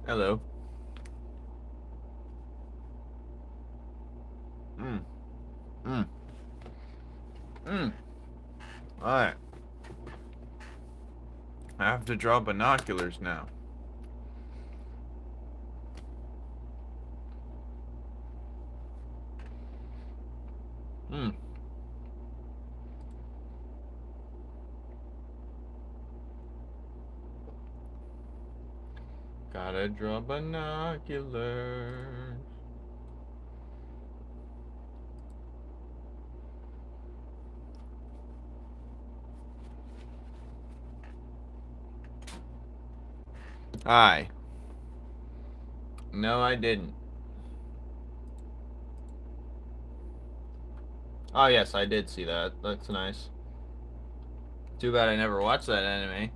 Hello. Alright. I have to draw binoculars now. Gotta draw binoculars. Hi. No, I didn't. Oh, yes, I did see that. That's nice. Too bad I never watched that anime.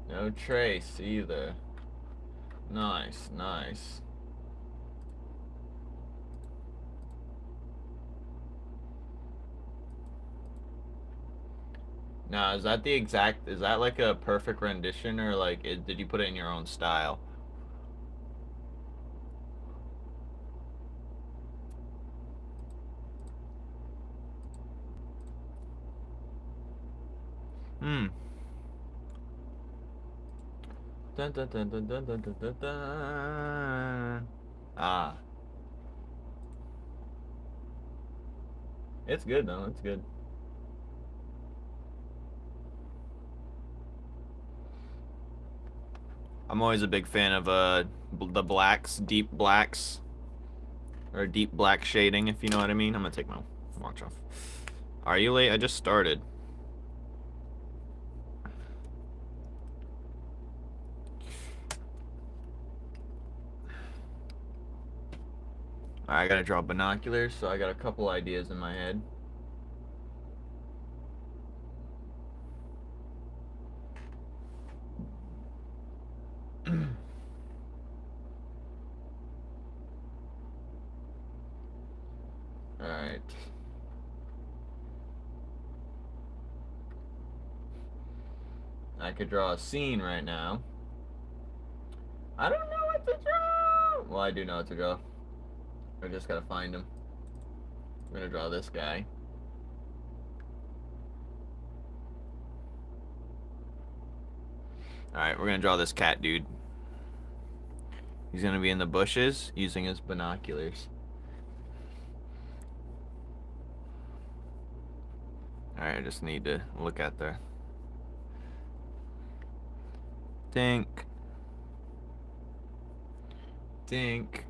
No trace either. Nice, nice. Now, is that the exact, is that like a perfect rendition, or like, did you put it in your own style? Dun, dun, dun, dun, dun, dun, dun, dun, dun. Ah. It's good though, it's good. I'm always a big fan of the blacks, deep blacks, or deep black shading, if you know what I mean. I'm gonna take my watch off. Are you late? I just started. I gotta draw binoculars, so I got a couple ideas in my head. Alright. I could draw a scene right now. I don't know what to draw! Well, I do know what to draw. I just gotta find him. I'm gonna draw this guy. Alright, we're gonna draw this cat dude. He's gonna be in the bushes using his binoculars. Alright, I just need to look at the... Dink. Dink.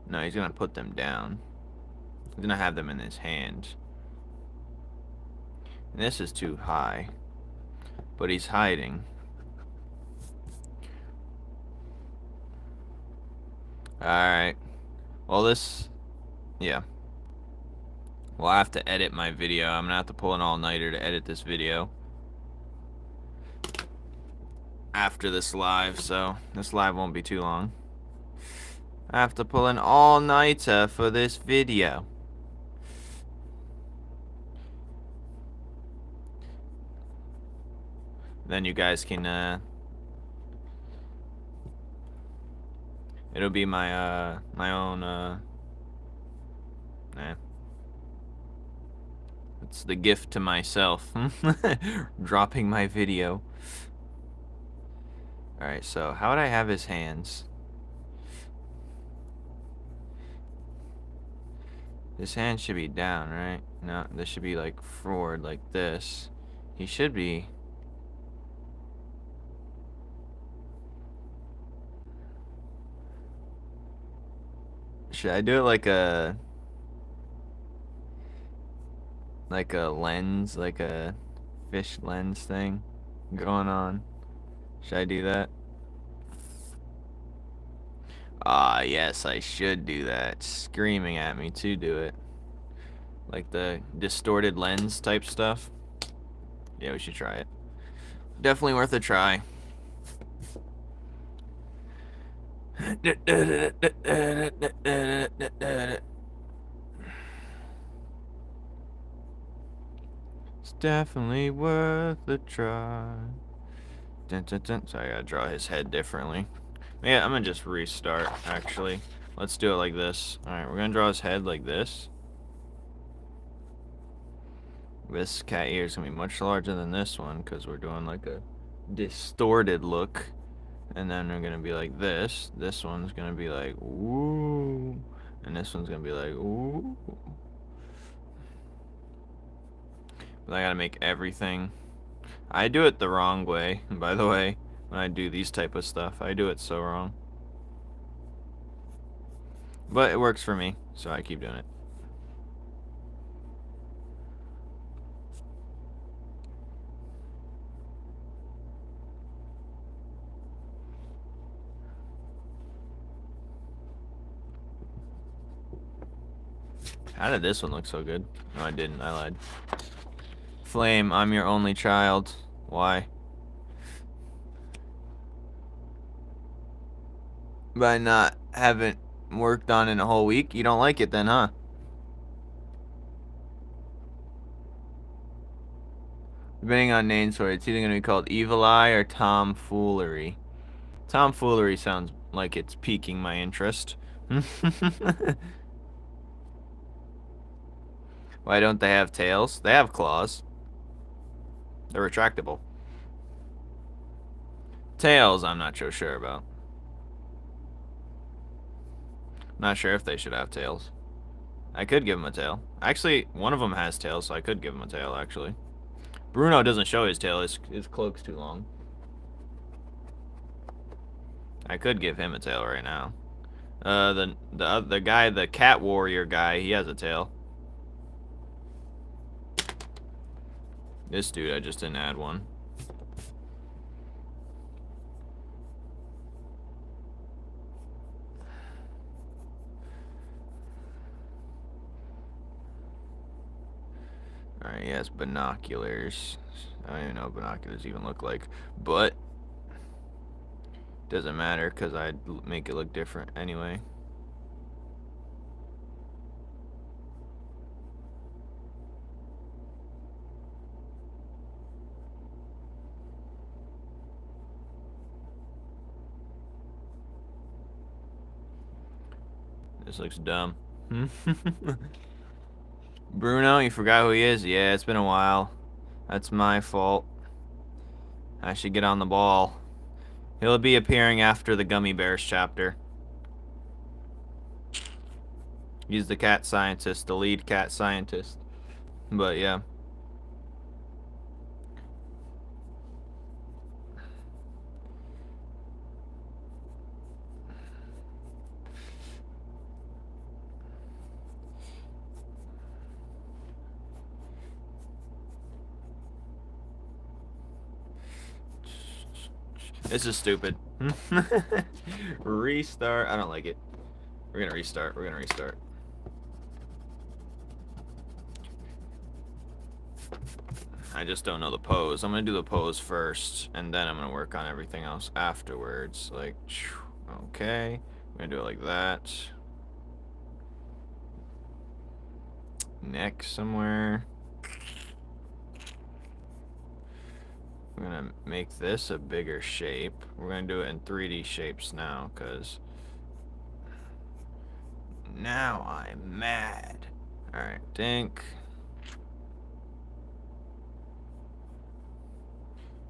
No, he's gonna put them down. He's gonna have them in his hand. And this is too high. But he's hiding. Alright. Well, this... Yeah. Well, I have to edit my video. I'm gonna have to pull an all-nighter to edit this video. After this live, so this live won't be too long. I have to pull an all-nighter for this video. Then you guys can, it'll be my, my own, it's the gift to myself. Dropping my video. Alright, so how would I have his hands? His hand should be down, right? No, this should be like forward, like this. He should be... Should I do it like a lens, like a fish lens thing going on? Should I do that? Ah, yes, I should do that. Screaming at me to do it. Like the distorted lens type stuff. Yeah, we should try it. Definitely worth a try. It's definitely worth a try. Dun, dun, dun. So I gotta draw his head differently. Yeah, I'm gonna just restart, actually. Let's do it like this. Alright, we're gonna draw his head like this. This cat ear is gonna be much larger than this one, because we're doing like a distorted look. And then we're gonna be like this. This one's gonna be like, ooh. And this one's gonna be like, ooh. But I gotta make everything. I do it the wrong way, by the way. When I do these type of stuff, I do it so wrong. But it works for me, so I keep doing it. How did this one look so good? No, I didn't. I lied. Flame, I'm your only child. Why? By not haven't worked on it in a whole week? You don't like it then, huh? Depending on names for it, it's either going to be called Evil Eye or Tomfoolery. Tomfoolery sounds like it's piquing my interest. Why don't they have tails? They have claws. They're retractable. Tails, I'm not so sure about. Not sure if they should have tails. I could give him a tail. Actually, one of them has tails, so I could give him a tail, actually. Bruno doesn't show his tail. His cloak's too long. I could give him a tail right now. The guy, the cat warrior guy, he has a tail. This dude, I just didn't add one. Alright, he has binoculars. I don't even know what binoculars even look like. But doesn't matter because I'd make it look different anyway. This looks dumb. Bruno, you forgot who he is? Yeah, it's been a while. That's my fault. I should get on the ball. He'll be appearing after the Gummy Bears chapter. He's the cat scientist, the lead cat scientist. But yeah. This is stupid. Restart. I don't like it. We're gonna restart. We're gonna restart. I just don't know the pose. I'm gonna do the pose first, and then I'm gonna work on everything else afterwards. Like, okay. I'm gonna do it like that. Neck somewhere. I'm gonna make this a bigger shape. We're gonna do it in 3D shapes now, because now I'm mad. Alright, dink.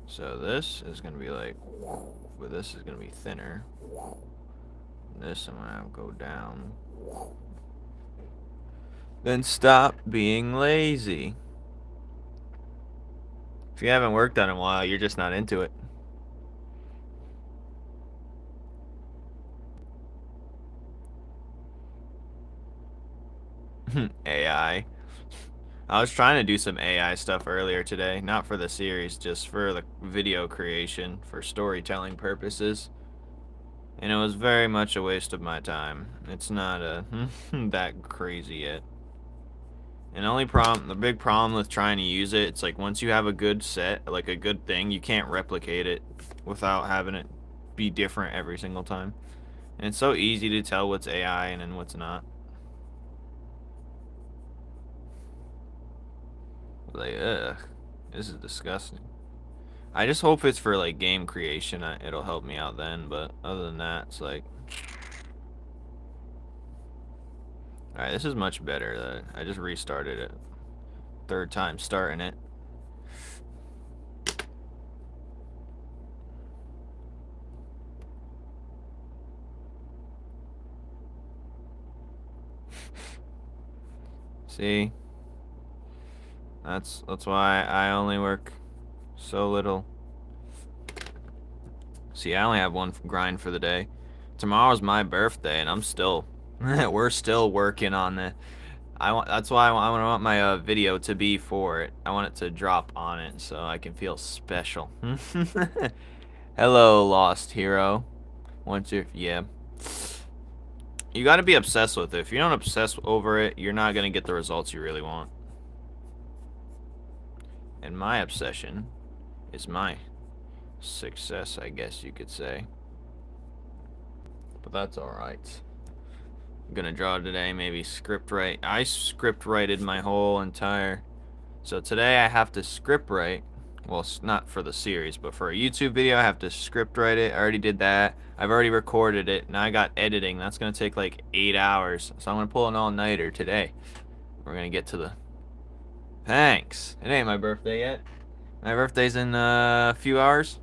So this is gonna be like, but this is gonna be thinner. This I'm gonna have go down. Then stop being lazy. If you haven't worked on it in a while, you're just not into it. AI. I was trying to do some AI stuff earlier today, not for the series, just for the video creation, for storytelling purposes. And it was very much a waste of my time. It's not that crazy yet. And the big problem with trying to use it, it's like once you have a good set, like a good thing, you can't replicate it without having it be different every single time. And it's so easy to tell what's AI and then what's not. Like, ugh, this is disgusting. I just hope it's for like game creation. It'll help me out then, but other than that, it's like, all right, this is much better. I just restarted it. Third time starting it. See? That's why I only work so little. See, I only have one grind for the day. Tomorrow's my birthday, and I'm still, we're still working on the. That's why I want my video to be for it. I want it to drop on it so I can feel special. Hello, lost hero. Yeah. You got to be obsessed with it. If you don't obsess over it, you're not gonna get the results you really want. And my obsession is my success, I guess you could say. But that's alright. I'm gonna draw today, maybe script write. I script writed my whole entire... So today I have to script write. Well, not for the series, but for a YouTube video, I have to script write it. I already did that. I've already recorded it. Now I got editing. That's gonna take like 8 hours. So I'm gonna pull an all-nighter today. We're gonna get to the... Thanks. It ain't my birthday yet. My birthday's in a few hours.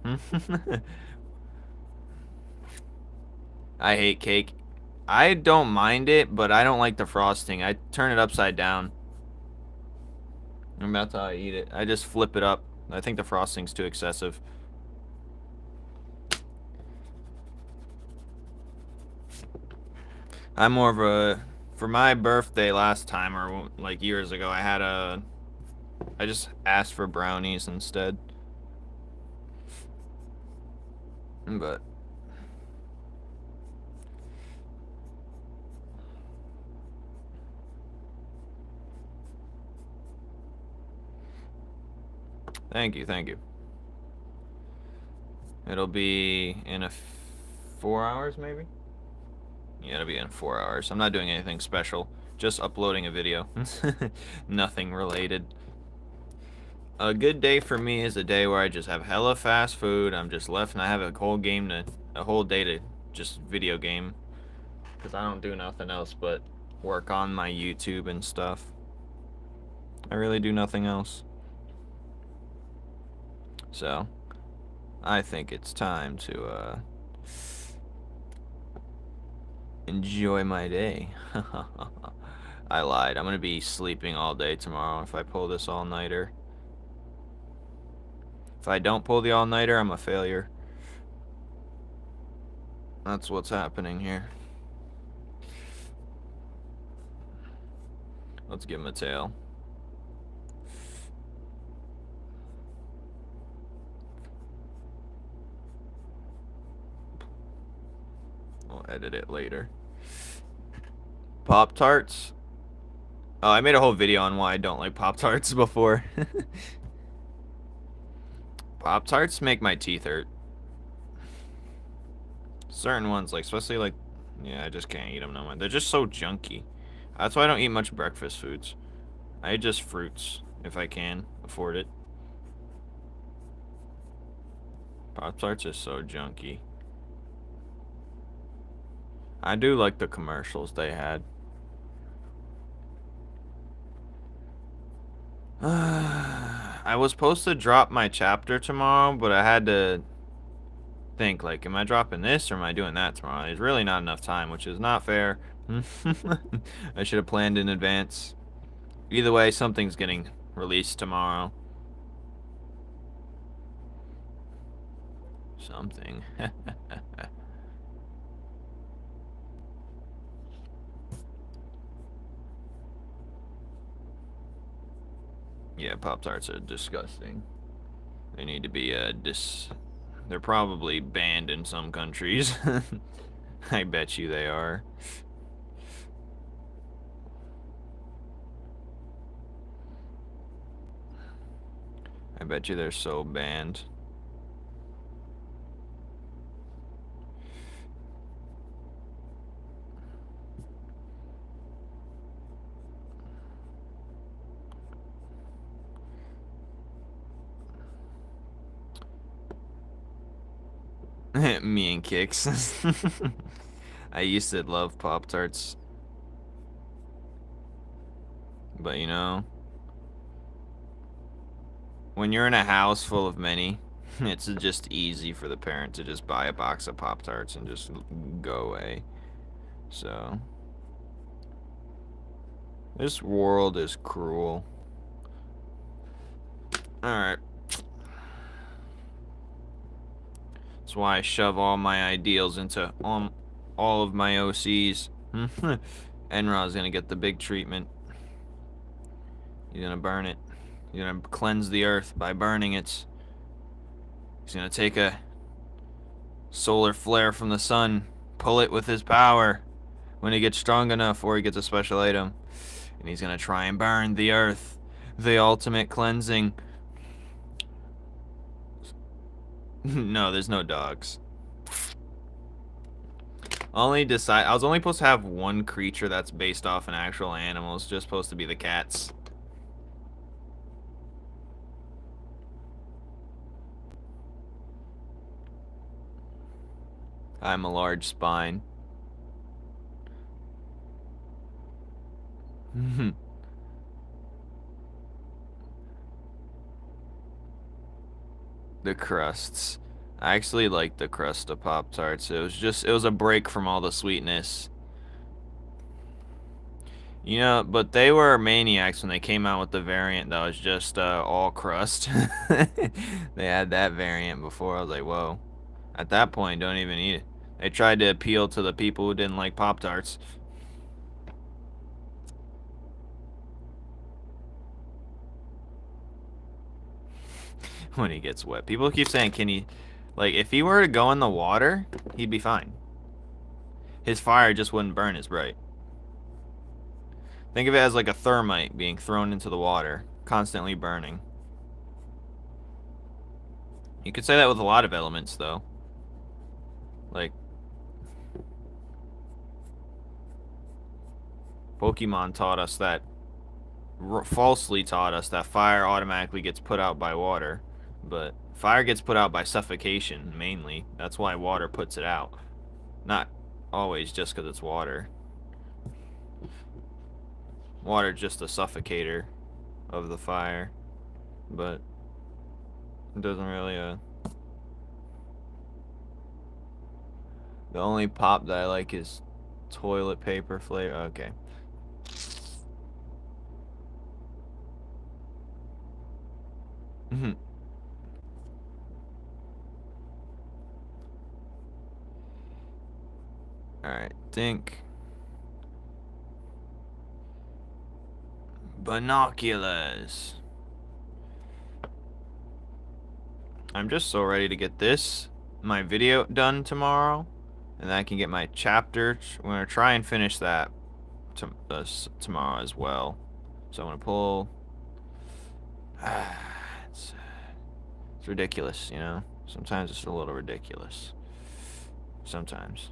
I hate cake. I don't mind it, but I don't like the frosting. I turn it upside down. And that's how I eat it. I just flip it up. I think the frosting's too excessive. I'm more of a... For my birthday last time, or like years ago, I just asked for brownies instead. But... Thank you, thank you. It'll be in 4 hours, maybe? Yeah, it'll be in 4 hours. I'm not doing anything special. Just uploading a video. Nothing related. A good day for me is a day where I just have hella fast food. I'm just left and I have a whole day to just video game. Because I don't do nothing else but work on my YouTube and stuff. I really do nothing else. So, I think it's time to, enjoy my day. I lied. I'm gonna be sleeping all day tomorrow if I pull this all-nighter. If I don't pull the all-nighter, I'm a failure. That's what's happening here. Let's give him a tail. I'll edit it later. Pop-Tarts? Oh, I made a whole video on why I don't like Pop-Tarts before. Pop-Tarts make my teeth hurt. Certain ones, like, especially like, yeah, I just can't eat them no more. They're just so junky. That's why I don't eat much breakfast foods. I eat just fruits, if I can afford it. Pop-Tarts are so junky. I do like the commercials they had. I was supposed to drop my chapter tomorrow, but I had to think, like, am I dropping this or am I doing that tomorrow? There's really not enough time, which is not fair. I should have planned in advance. Either way, something's getting released tomorrow. Something. Yeah, Pop-Tarts are disgusting. They need to be, they're probably banned in some countries. I bet you they are. I bet you they're so banned. Me and Kicks. I used to love Pop-Tarts. But you know, when you're in a house full of many, it's just easy for the parent to just buy a box of Pop-Tarts and just go away. So, this world is cruel. Alright. That's why I shove all my ideals into all of my OCs. Enra's gonna get the big treatment. He's gonna burn it. He's gonna cleanse the earth by burning it. He's gonna take a solar flare from the sun, pull it with his power when he gets strong enough, or he gets a special item. And he's gonna try and burn the earth. The ultimate cleansing. No, there's no dogs. I was only supposed to have one creature that's based off an actual animal. It's just supposed to be the cats. I'm a large spine. The crusts. I actually like the crust of Pop-Tarts. It was a break from all the sweetness. You know, but they were maniacs when they came out with the variant that was just all crust. They had that variant before. I was like, whoa. At that point, don't even eat it. They tried to appeal to the people who didn't like Pop-Tarts. When he gets wet. People keep saying, can he... Like, if he were to go in the water, he'd be fine. His fire just wouldn't burn as bright. Think of it as like a thermite being thrown into the water, constantly burning. You could say that with a lot of elements, though. Like, Pokemon taught us that, falsely taught us that fire automatically gets put out by water. But fire gets put out by suffocation, mainly. That's why water puts it out. Not always just because it's water. Water's just a suffocator of the fire. But it doesn't really, The only pop that I like is toilet paper flavor. Okay. Alright, think. Binoculars. I'm just so ready to get my video done tomorrow. And then I can get my chapter. I'm going to try and finish that tomorrow as well. So I'm going to pull... it's ridiculous, you know? Sometimes it's a little ridiculous. Sometimes.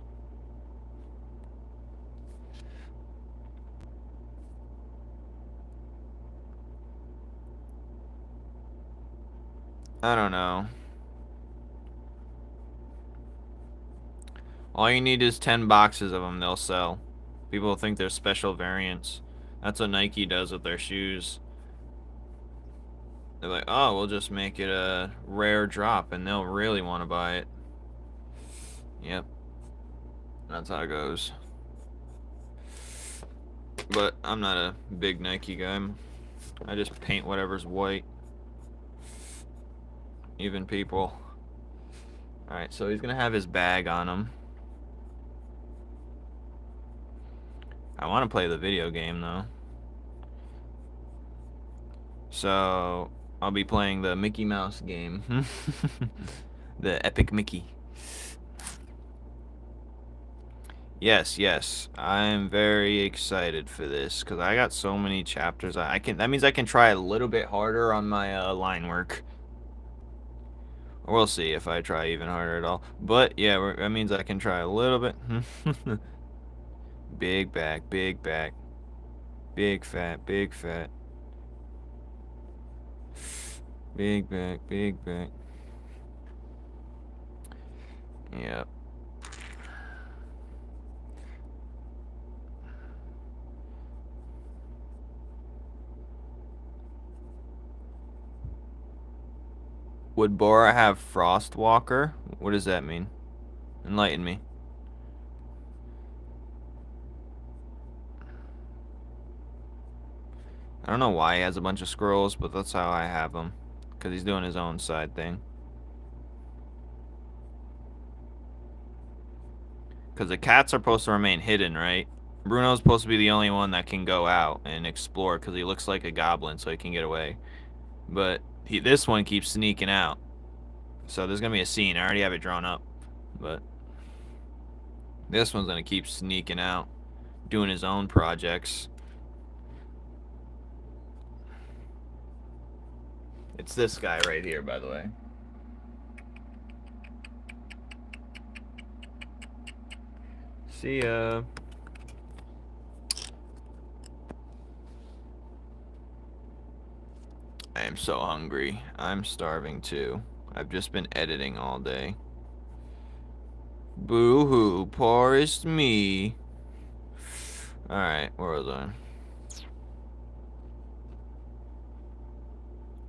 I don't know. All you need is 10 boxes of them, they'll sell. People think they're special variants. That's what Nike does with their shoes. They're like, oh, we'll just make it a rare drop, and they'll really want to buy it. Yep. That's how it goes. But I'm not a big Nike guy. I just paint whatever's white. Even people. Alright, so he's gonna have his bag on him. I want to play the video game, though. So I'll be playing the Mickey Mouse game. The Epic Mickey. Yes, yes. I'm very excited for this because I got so many chapters. I can. That means I can try a little bit harder on my line work. We'll see if I try even harder at all. But yeah, that means I can try a little bit. Big back, big back. Big fat, big fat. Big back, big back. Yep. Would Bora have Frostwalker? What does that mean? Enlighten me. I don't know why he has a bunch of scrolls, but that's how I have him. Because he's doing his own side thing. Because the cats are supposed to remain hidden, right? Bruno's supposed to be the only one that can go out and explore because he looks like a goblin, so he can get away. But this one keeps sneaking out. So there's going to be a scene. I already have it drawn up. But this one's going to keep sneaking out, doing his own projects. It's this guy right here, by the way. See ya. I am so hungry. I'm starving too. I've just been editing all day. Boo-hoo, poorest me. Alright, where was I?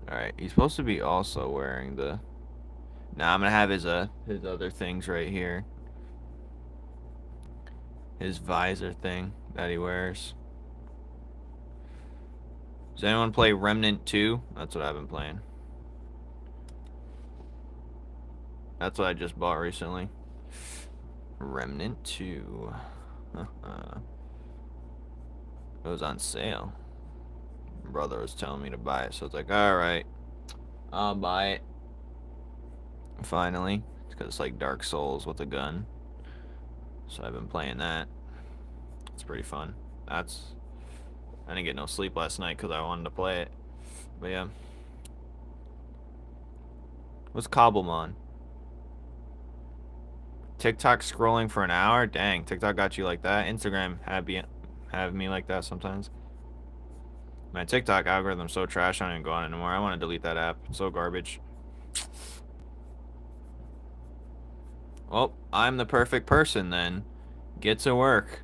Alright, he's supposed to be also wearing the... Nah, I'm gonna have his other things right here. His visor thing that he wears. Does anyone play Remnant 2? That's what I've been playing. That's what I just bought recently. Remnant 2. It was on sale. My brother was telling me to buy it, so it's like, alright, I'll buy it. Finally. It's because it's like Dark Souls with a gun. So I've been playing that. It's pretty fun. I didn't get no sleep last night because I wanted to play it. But yeah. What's Cobblemon? TikTok scrolling for an hour? Dang, TikTok got you like that. Instagram have me like that sometimes. My TikTok algorithm's so trash I don't even go on it anymore. I want to delete that app. It's so garbage. Well, I'm the perfect person then. Get to work.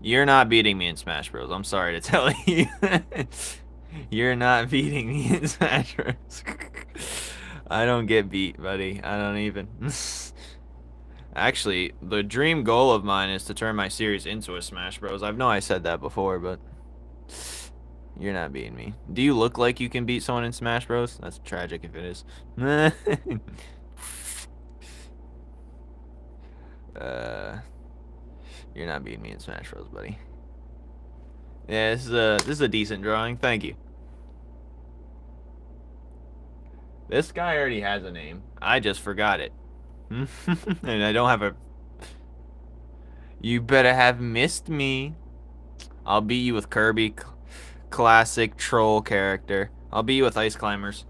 You're not beating me in Smash Bros. I'm sorry to tell you. You're not beating me in Smash Bros. I don't get beat, buddy. I don't even. Actually, the dream goal of mine is to turn my series into a Smash Bros. I know I said that before, but you're not beating me. Do you look like you can beat someone in Smash Bros? That's tragic if it is. You're not beating me in Smash Bros, buddy. Yeah, this is a decent drawing. Thank you. This guy already has a name. I just forgot it. And I don't have a... You better have missed me. I'll beat you with Kirby. Classic troll character. I'll beat you with Ice Climbers.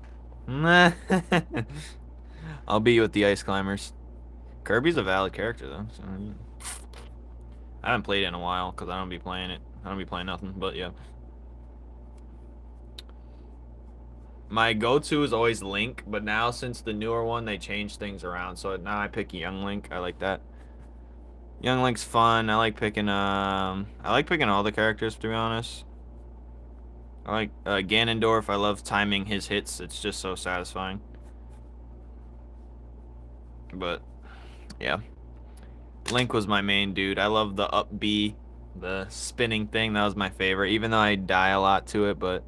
I'll beat you with the Ice Climbers. Kirby's a valid character, though. So, yeah. I haven't played it in a while, because I don't be playing it. I don't be playing nothing, but yeah. My go-to is always Link, but now since the newer one, they changed things around. So now I pick Young Link. I like that. Young Link's fun. I like picking all the characters, to be honest. I like Ganondorf. I love timing his hits. It's just so satisfying. But yeah, Link was my main dude. I love the up B, the spinning thing. That was my favorite, even though I die a lot to it, but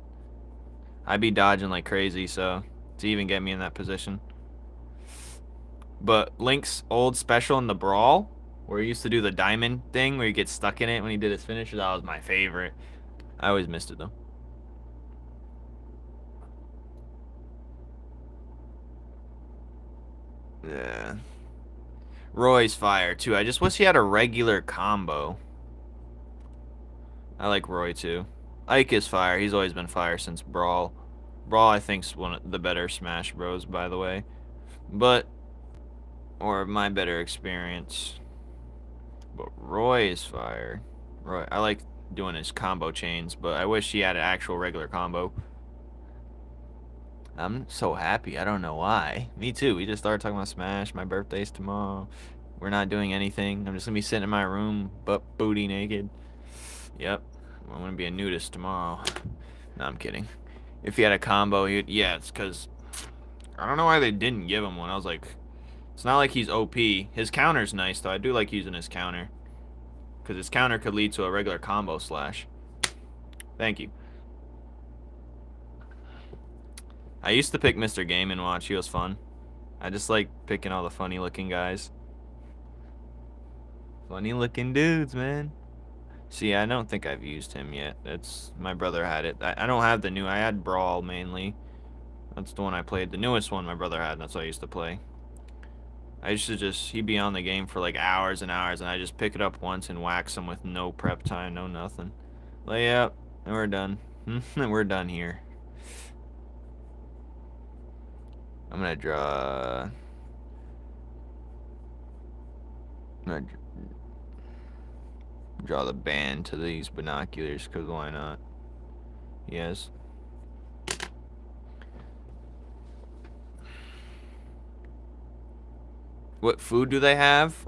I'd be dodging like crazy, so to even get me in that position. But Link's old special in the Brawl, Where he used to do the diamond thing where he gets stuck in it when he did his finisher. That was my favorite. I always missed it though. Yeah. Roy's fire too. I just wish he had a regular combo. I like Roy too. Ike is fire. He's always been fire since Brawl. Brawl, I think's one of the better Smash Bros, by the way. But, or my better experience. But Roy is fire. Roy, I like doing his combo chains, but I wish he had an actual regular combo. I'm so happy. I don't know why. Me too. We just started talking about Smash. My birthday's tomorrow. We're not doing anything. I'm just gonna be sitting in my room, butt booty naked. Yep. I'm gonna be a nudist tomorrow. No, I'm kidding. If he had a combo, yeah, it's because I don't know why they didn't give him one. I was like, it's not like he's OP. His counter's nice though. I do like using his counter because his counter could lead to a regular combo slash. Thank you. I used to pick Mr. Game & Watch. He was fun. I just like picking all the funny looking guys. Funny looking dudes, man. See, I don't think I've used him yet. That's my brother had it. I don't have the new. I had Brawl mainly. That's the one I played. The newest one my brother had, and that's what I used to play. I used to just, he'd be on the game for like hours and hours, and I just pick it up once and wax him with no prep time, no nothing. Lay up, and we're done. We're done here. I'm gonna draw. I'm gonna draw the band to these binoculars, because why not? Yes. What food do they have?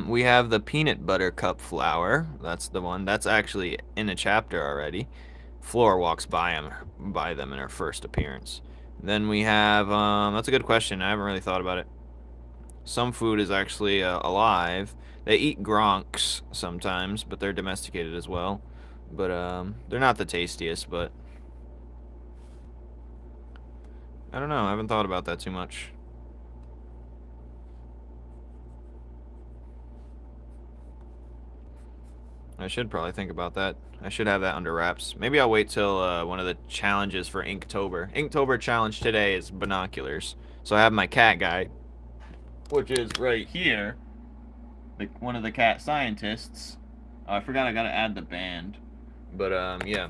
We have the peanut butter cup flower. That's the one. That's actually in a chapter already. Flora walks by them in her first appearance. Then we have, that's a good question. I haven't really thought about it. Some food is actually alive. They eat gronks sometimes, but they're domesticated as well. But they're not the tastiest, but I don't know. I haven't thought about that too much. I should probably think about that. I should have that under wraps. Maybe I'll wait till one of the challenges for Inktober. Inktober challenge today is binoculars. So I have my cat guy, which is right here. One of the cat scientists. Oh, I forgot I gotta add the band. But, yeah.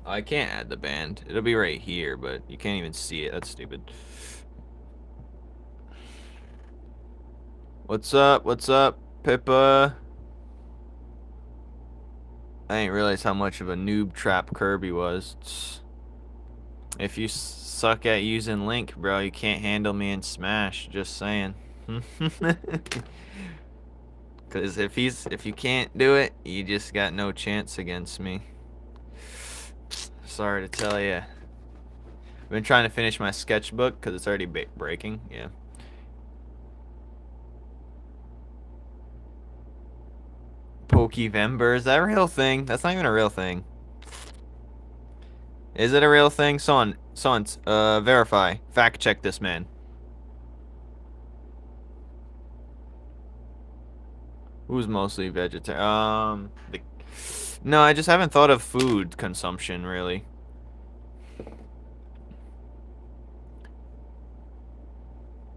I can't add the band. It'll be right here, but you can't even see it. That's stupid. What's up? What's up, Pippa? I didn't realize how much of a noob trap Kirby was. If you suck at using Link, bro, you can't handle me in Smash. Just saying. Cause if you can't do it, you just got no chance against me. Sorry to tell you. I've been trying to finish my sketchbook because it's already breaking. Yeah. Pokevember, is that a real thing? That's not even a real thing. Is it a real thing? Someone, verify. Fact check this man. Who's mostly vegetarian? No, I just haven't thought of food consumption, really.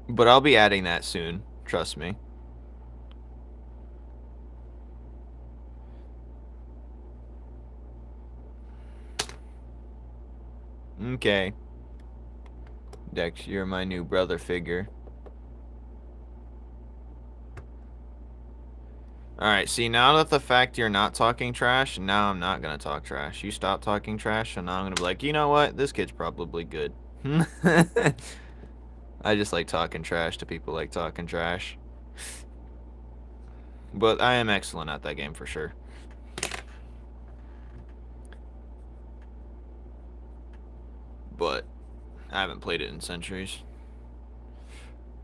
But I'll be adding that soon. Trust me. Okay. Dex, you're my new brother figure. Alright, see, now that the fact you're not talking trash, now I'm not gonna talk trash. You stop talking trash, and now I'm gonna be like, you know what? This kid's probably good. I just like talking trash to people like talking trash. But I am excellent at that game for sure. But I haven't played it in centuries.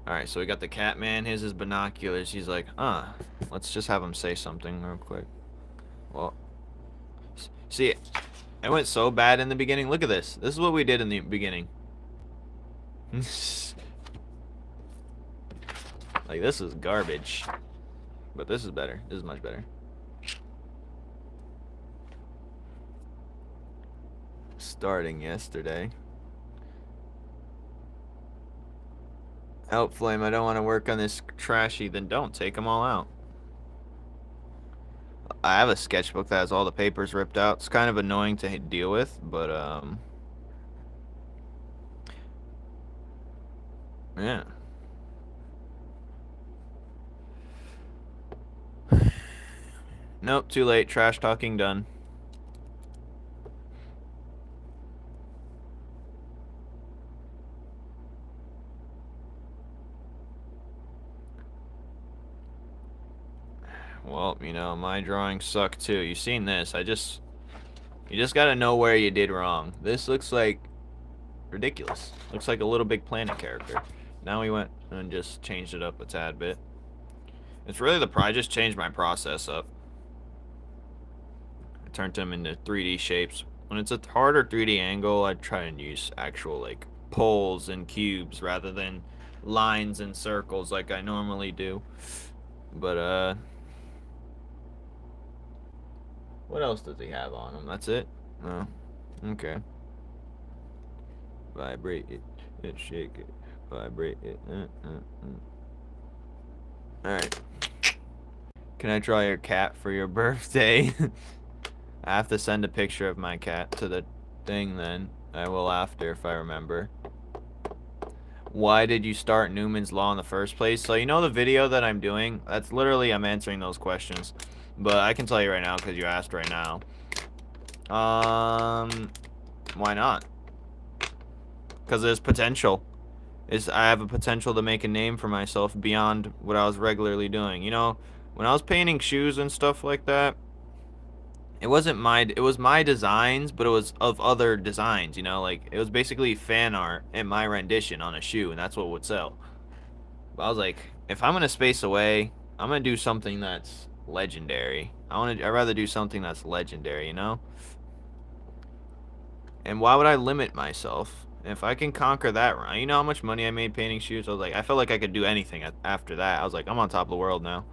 Alright, so we got the cat man. His is binoculars. He's like, let's just have him say something real quick. Well, see, it went so bad in the beginning. Look at this. This is what we did in the beginning. Like, this is garbage. But this is better. This is much better. Starting yesterday. Help, Flame, I don't want to work on this trashy. Then don't. Take them all out. I have a sketchbook that has all the papers ripped out. It's kind of annoying to deal with, but, yeah. Nope, too late. Trash talking done. Well, you know, my drawings suck too. You've seen this. You just gotta know where you did wrong. This looks like ridiculous. Looks like a Little Big Planet character. Now we went and just changed it up a tad bit. It's really I just changed my process up. I turned them into 3D shapes. When it's a harder 3D angle, I try and use actual, like, poles and cubes rather than lines and circles like I normally do. But, what else does he have on him? That's it? Oh, okay. Vibrate it, shake it, vibrate it. Alright. Can I draw your cat for your birthday? I have to send a picture of my cat to the thing then. I will after if I remember. Why did you start Numen's Law in the first place? So you know the video that I'm doing? That's literally, I'm answering those questions. But I can tell you right now because you asked right now. Why not? Because there's potential. I have a potential to make a name for myself beyond what I was regularly doing. You know, when I was painting shoes and stuff like that, it was my designs, but it was of other designs, you know, like it was basically fan art and my rendition on a shoe, and that's what would sell. But I was like, if I'm gonna space away, I'm gonna do something that's legendary. I'd rather do something that's legendary, you know? And why would I limit myself? If I can conquer that, you know how much money I made painting shoes? I was like, I felt like I could do anything after that. I was like, I'm on top of the world now.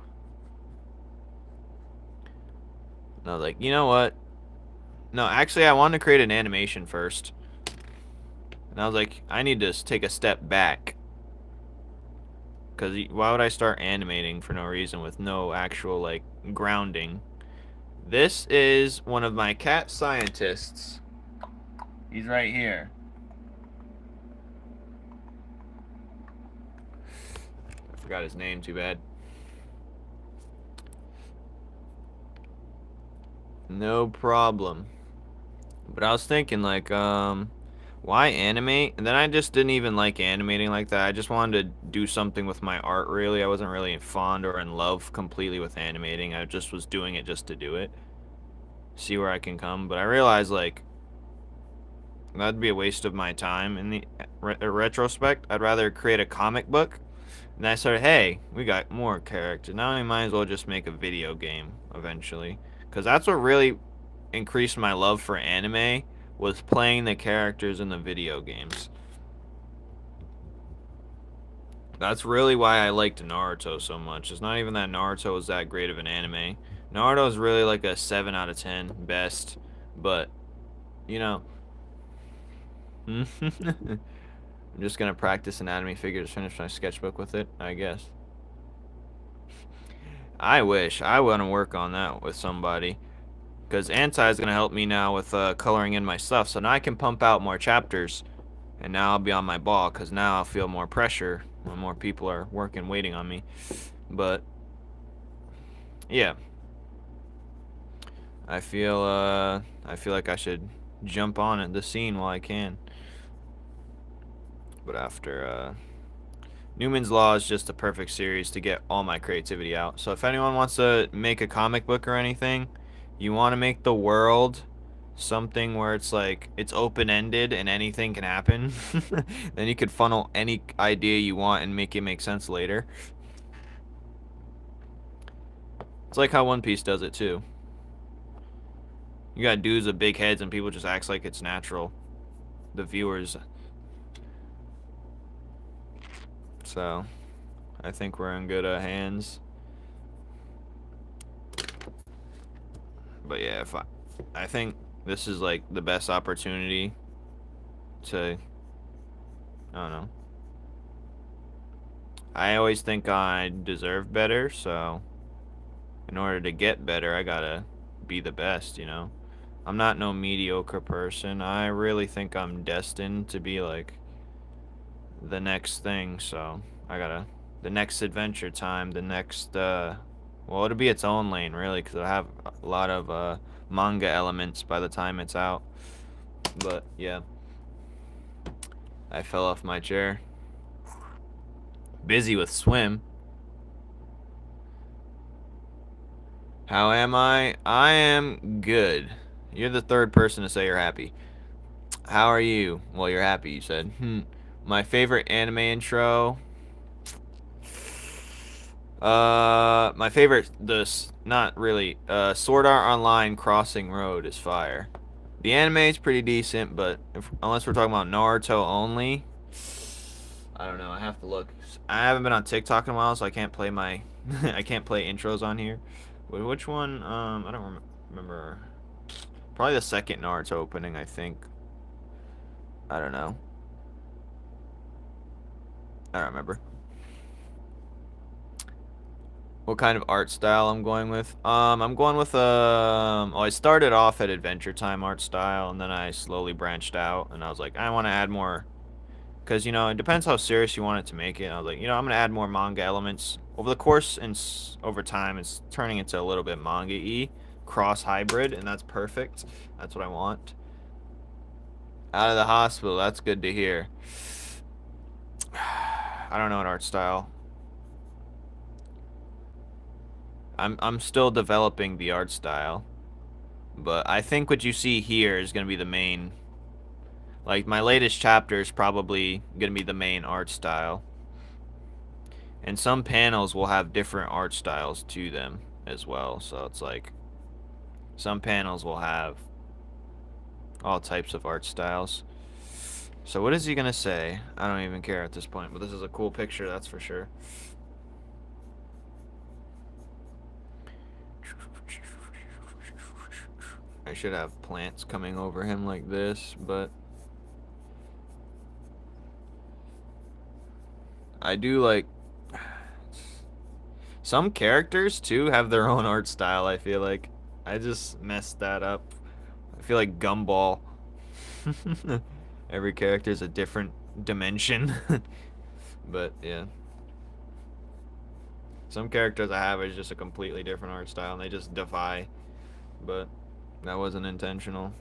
And I was like, you know what? No, actually, I wanted to create an animation first. And I was like, I need to take a step back. Because why would I start animating for no reason with no actual, like, grounding? This is one of my cat scientists. He's right here. I forgot his name, too bad. No problem. But I was thinking, like, why animate? And then I just didn't even like animating like that. I just wanted to do something with my art, really. I wasn't really fond or in love completely with animating. I just was doing it just to do it. See where I can come. But I realized, like, that'd be a waste of my time. In the retrospect, I'd rather create a comic book. And I started, hey, we got more characters. Now we might as well just make a video game eventually. Because that's what really increased my love for anime, was playing the characters in the video games. That's really why I liked Naruto so much. It's not even that Naruto was that great of an anime. Naruto is really like a 7 out of 10 best. But, you know. I'm just going to practice anatomy figures, finish my sketchbook with it, I guess. I wish. I want to work on that with somebody. Because Anti is going to help me now with coloring in my stuff. So now I can pump out more chapters. And now I'll be on my ball. Because now I'll feel more pressure when more people are waiting on me. But, yeah. I feel like I should jump on the scene while I can. But after, Numen's Law is just a perfect series to get all my creativity out. So if anyone wants to make a comic book or anything, you want to make the world something where it's like, it's open-ended and anything can happen, then you could funnel any idea you want and make it make sense later. It's like how One Piece does it too. You got dudes with big heads and people just acts like it's natural. The viewers. So, I think we're in good hands. But yeah, if I think this is like the best opportunity to, I don't know. I always think I deserve better, so in order to get better, I gotta be the best, you know? I'm not no mediocre person. I really think I'm destined to be like the next thing, so I gotta, the next Adventure Time, the next, well, it'll be its own lane, really, because it'll have a lot of, manga elements by the time it's out. But, yeah. I fell off my chair. Busy with swim. How am I? I am good. You're the third person to say you're happy. How are you? Well, you're happy, you said. My favorite anime intro. My favorite, not really, Sword Art Online Crossing Road is fire. The anime is pretty decent, but unless we're talking about Naruto only, I don't know. I have to look. I haven't been on TikTok in a while, so I can't play my, I can't play intros on here. Which one? I don't remember. Probably the second Naruto opening, I think. I don't know. I don't remember. What kind of art style I'm going with? I'm going with oh, I started off at Adventure Time art style, and then I slowly branched out, and I was like, I want to add more, because, you know, it depends how serious you want it to make it. And I was like, you know, I'm going to add more manga elements. Over the course and over time, it's turning into a little bit manga-y, cross-hybrid, and that's perfect. That's what I want. Out of the hospital, that's good to hear. I don't know what art style. I'm still developing the art style, but I think what you see here is going to be the main, like, my latest chapter is probably going to be the main art style. And some panels will have different art styles to them as well, so it's like some panels will have all types of art styles. So what is he going to say? I don't even care at this point, but this is a cool picture, that's for sure. I should have plants coming over him like this, but I do like, some characters too have their own art style, I feel like. I just messed that up. I feel like Gumball. Every character is a different dimension. But yeah. Some characters I have is just a completely different art style and they just defy. But that wasn't intentional.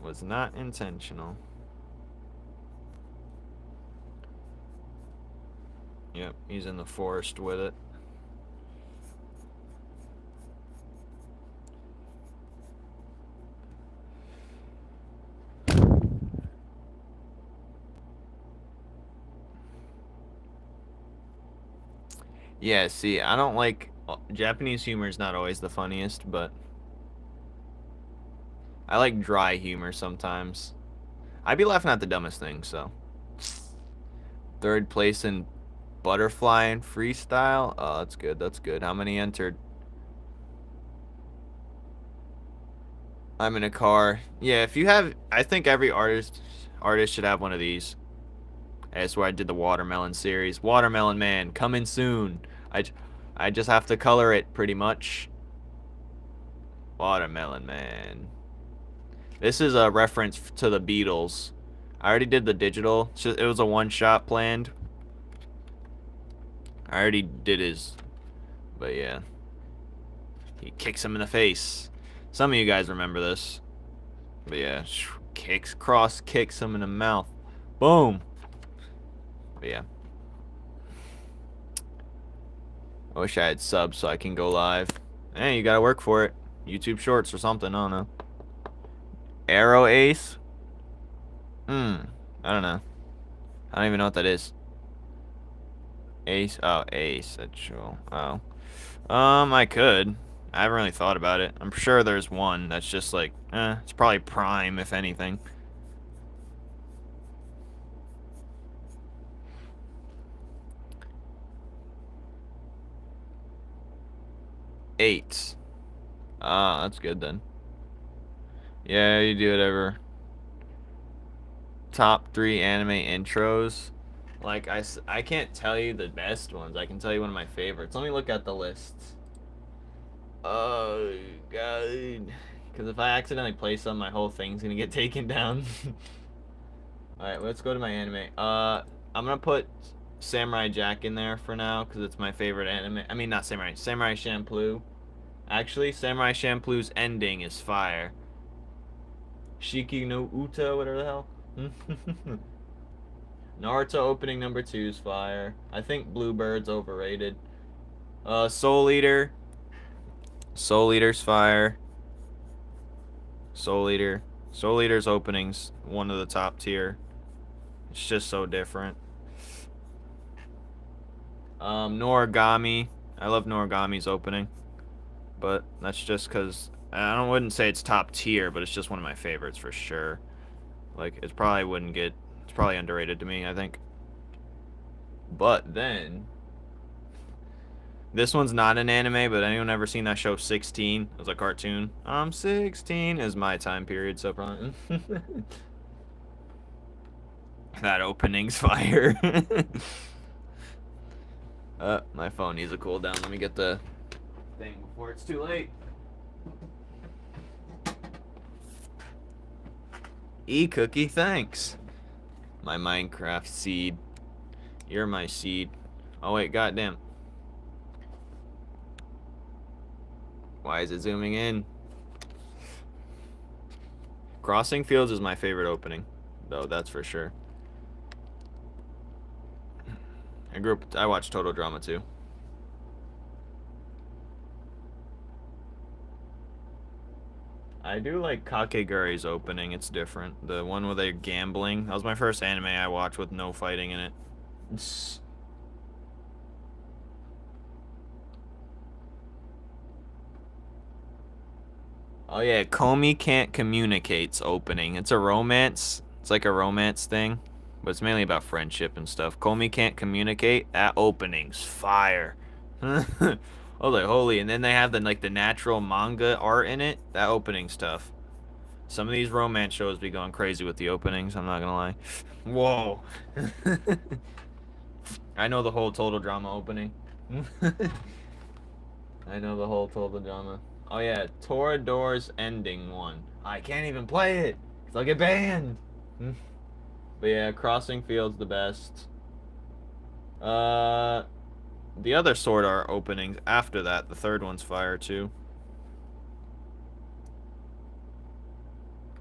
Was not intentional. Yep, he's in the forest with it. Yeah, see, I don't like, Japanese humor is not always the funniest, but I like dry humor sometimes. I'd be laughing at the dumbest things, so. Third place in butterfly and freestyle. Oh, that's good. That's good. How many entered? I'm in a car. Yeah, if you have, I think every artist should have one of these. That's where I did the watermelon series. Watermelon Man coming soon. I just have to color it pretty much. Watermelon Man. This is a reference to the Beatles. I already did the digital. It was a one-shot planned. I already did his, but yeah. He kicks him in the face. Some of you guys remember this. But yeah, cross kicks him in the mouth. Boom. But yeah. I wish I had subs so I can go live. Hey, you gotta work for it. YouTube Shorts or something, I don't know. Arrow Ace? I don't know. I don't even know what that is. Ace? Oh, Ace. That's true. Oh. I could. I haven't really thought about it. I'm sure there's one that's just like, it's probably Prime, if anything. 8. Ah, that's good then. Yeah, you do whatever. Top 3 anime intros. Like, I can't tell you the best ones. I can tell you one of my favorites. Let me look at the lists. Oh, God. Because if I accidentally play some, my whole thing's going to get taken down. Alright, let's go to my anime. I'm going to put Samurai Jack in there for now, because it's my favorite anime. I mean, not Samurai. Samurai Champloo. Actually, Samurai Champloo's ending is fire. Shiki no Uta, whatever the hell. Naruto opening number 2 is fire. I think Bluebird's overrated. Soul Eater. Soul Eater's fire. Soul Eater. Soul Eater's opening's one of the top tier. It's just so different. Noragami. I love Noragami's opening. But that's just because I wouldn't say it's top tier, but it's just one of my favorites for sure. Like, it's probably underrated to me, I think. But then, this one's not an anime, but anyone ever seen that show 16? It was a cartoon. I'm 16 is my time period, so probably. That opening's fire. My phone needs a cool down. Let me get the thing before it's too late. E-cookie, thanks. My Minecraft seed. You're my seed. Oh wait, goddamn. Why is it zooming in? Crossing Fields is my favorite opening, though, that's for sure. I watched Total Drama too. I do like Kakeguri's opening, it's different. The one where they're gambling. That was my first anime I watched with no fighting in it. Oh yeah, Komi Can't Communicate's opening. It's a romance. It's like a romance thing. But it's mainly about friendship and stuff. Komi Can't Communicate. That opening's fire. Holy, holy. And then they have the natural manga art in it. That opening stuff. Some of these romance shows be going crazy with the openings, I'm not gonna lie. Whoa. I know the whole Total Drama opening. I know the whole Total Drama. Oh yeah, Torador's ending one. I can't even play it, because I'll get banned. But yeah, Crossing Fields the best. The other Sword Art openings after that, the third one's fire too.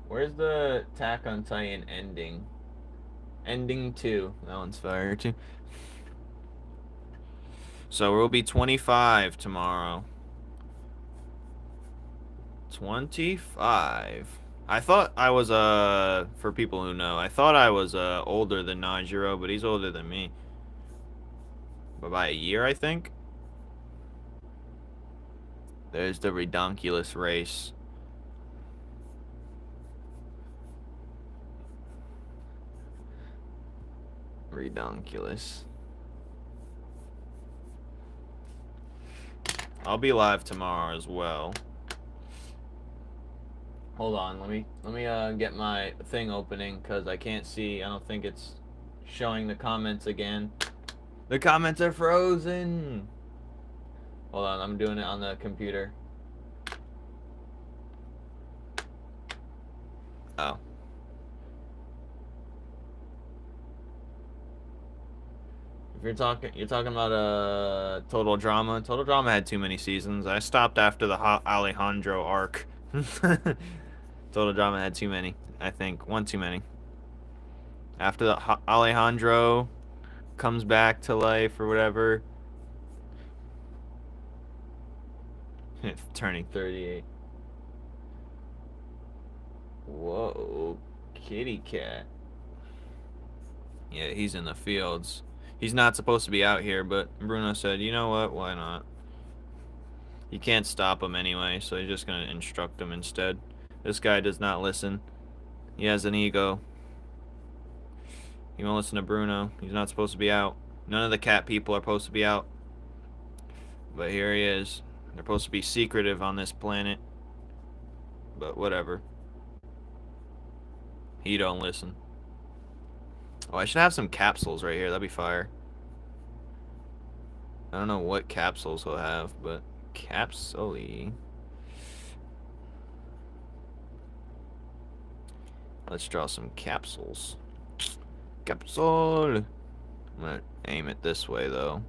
Where's the Attack on Titan ending? Ending 2. That one's fire too. So we'll be 25 tomorrow. 25. I thought I was, for people who know, I thought I was, older than Najiro, but he's older than me. But by a year, I think. There's the redonkulous race. Redonkulous. I'll be live tomorrow as well. Hold on, let me get my thing opening, because I can't see. I don't think it's showing the comments again. The comments are frozen. Hold on, I'm doing it on the computer. Oh. If you're talking about Total Drama. Total Drama had too many seasons. I stopped after the Alejandro arc. Total Drama had too many. I think one too many. After the Alejandro comes back to life or whatever. Turning 38. Whoa, kitty cat. Yeah, he's in the fields. He's not supposed to be out here, but Bruno said, you know what, why not? You can't stop him anyway, so he's just going to instruct him instead. This guy does not listen. He has an ego. He won't listen to Bruno. He's not supposed to be out. None of the cat people are supposed to be out. But here he is. They're supposed to be secretive on this planet. But whatever. He don't listen. Oh, I should have some capsules right here. That'd be fire. I don't know what capsules he'll have, but capsule. Let's draw some capsules. Capsule. I'm gonna aim it this way though.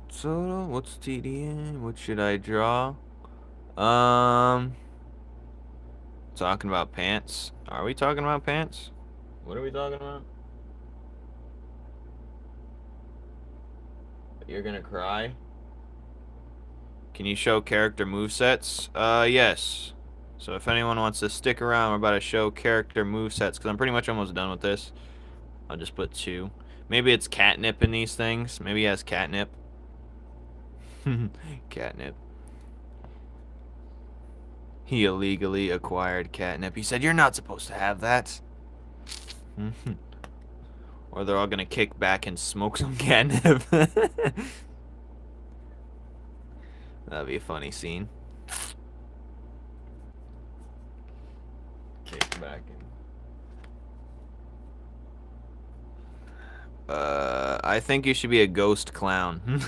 So what's TDN? What should I draw? Talking about pants. Are we talking about pants? What are we talking about? You're gonna cry? Can you show character movesets? Yes. So if anyone wants to stick around, we're about to show character movesets, because I'm pretty much almost done with this. I'll just put 2. Maybe it's catnip in these things. Maybe he has catnip. Catnip. He illegally acquired catnip. He said, "You're not supposed to have that." Or they're all gonna kick back and smoke some catnip. That'd be a funny scene. Kick back I think you should be a ghost clown.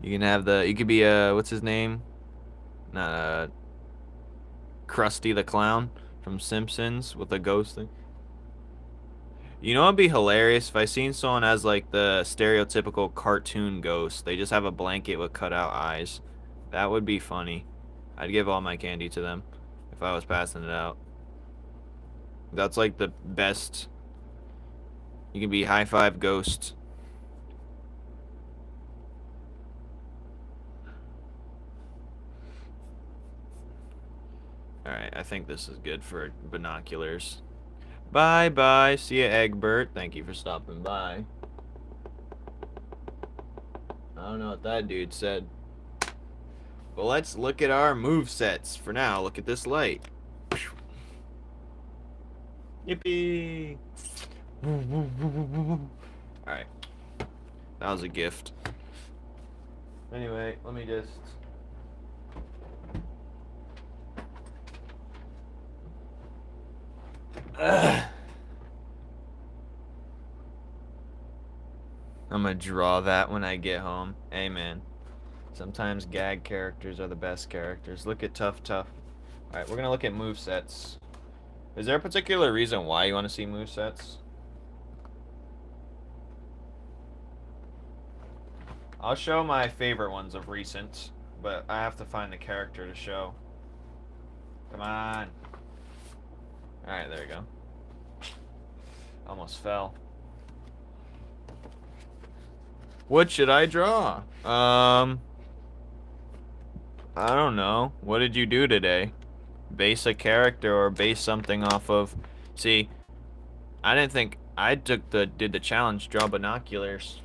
You can have you could be what's his name? Not Krusty the Clown from Simpsons with a ghost thing. You know what'd be hilarious if I seen someone as like the stereotypical cartoon ghost. They just have a blanket with cutout eyes. That would be funny. I'd give all my candy to them if I was passing it out. That's like the best. You can be high five ghost. Alright, I think this is good for binoculars. Bye bye. See ya, Egbert. Thank you for stopping by. I don't know what that dude said. But let's look at our movesets. For now, look at this light. Yippee! Alright. That was a gift. Anyway, let me just... I'm gonna draw that when I get home. Amen. Sometimes gag characters are the best characters. Look at Tough Tough. Alright, we're gonna look at movesets. Is there a particular reason why you want to see movesets? I'll show my favorite ones of recent, but I have to find the character to show. Come on. Alright, there we go. Almost fell. What should I draw? I don't know. What did you do today? Base a character or base something off of... See, I didn't think... I did the challenge, draw binoculars.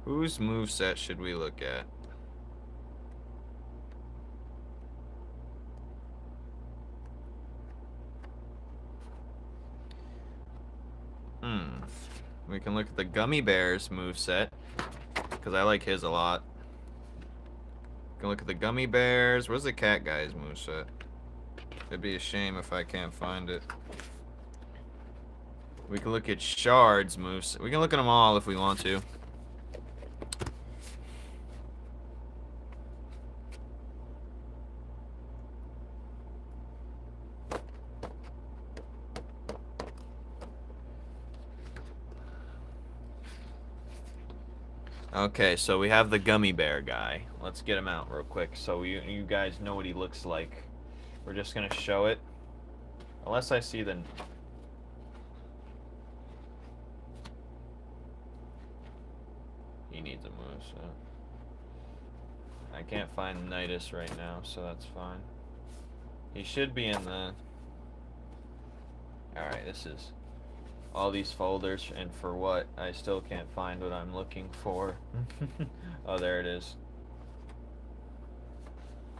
Whose moveset should we look at? We can look at the Gummy Bears moveset, because I like his a lot. We can look at the Gummy Bears. Where's the cat guy's moveset? It'd be a shame if I can't find it. We can look at Shard's moveset. We can look at them all if we want to. Okay, so we have the Gummy Bear guy. Let's get him out real quick so you guys know what he looks like. We're just gonna show it. Unless I see the... He needs a move, so... I can't find Nidus right now, so that's fine. He should be in the... Alright, this is... all these folders, and for what? I still can't find what I'm looking for. Oh, there it is.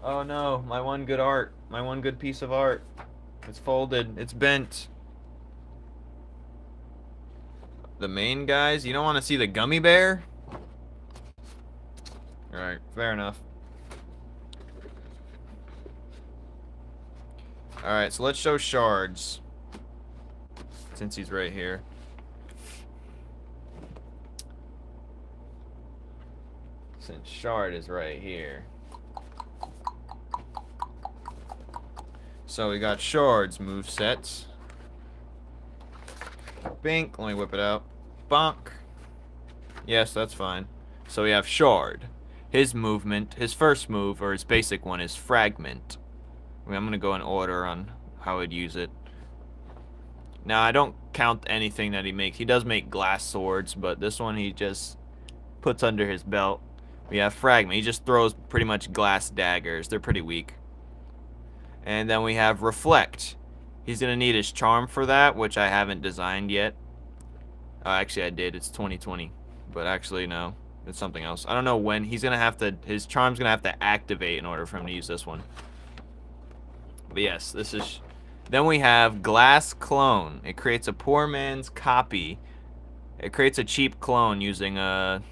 Oh no, my one good art. My one good piece of art. It's folded. It's bent. The main guys? You don't want to see the gummy bear? Alright, fair enough. Alright, so let's show shards. Since he's right here. Since shard is right here. So we got shards move sets. Bink, let me whip it out. Bonk. Yes, that's fine. So we have shard. His movement, his first move, or his basic one, is fragment. I'm going to go in order on how I'd use it. Now, I don't count anything that he makes. He does make glass swords, but this one he just puts under his belt. We have fragment. He just throws pretty much glass daggers. They're pretty weak. And then we have reflect. He's going to need his charm for that, which I haven't designed yet. Actually, I did. It's 2020. But actually, no. It's something else. I don't know when. He's going to have to... His charm's going to have to activate in order for him to use this one. But yes, this is... Then we have glass clone. It creates a poor man's copy. It creates a cheap clone using a...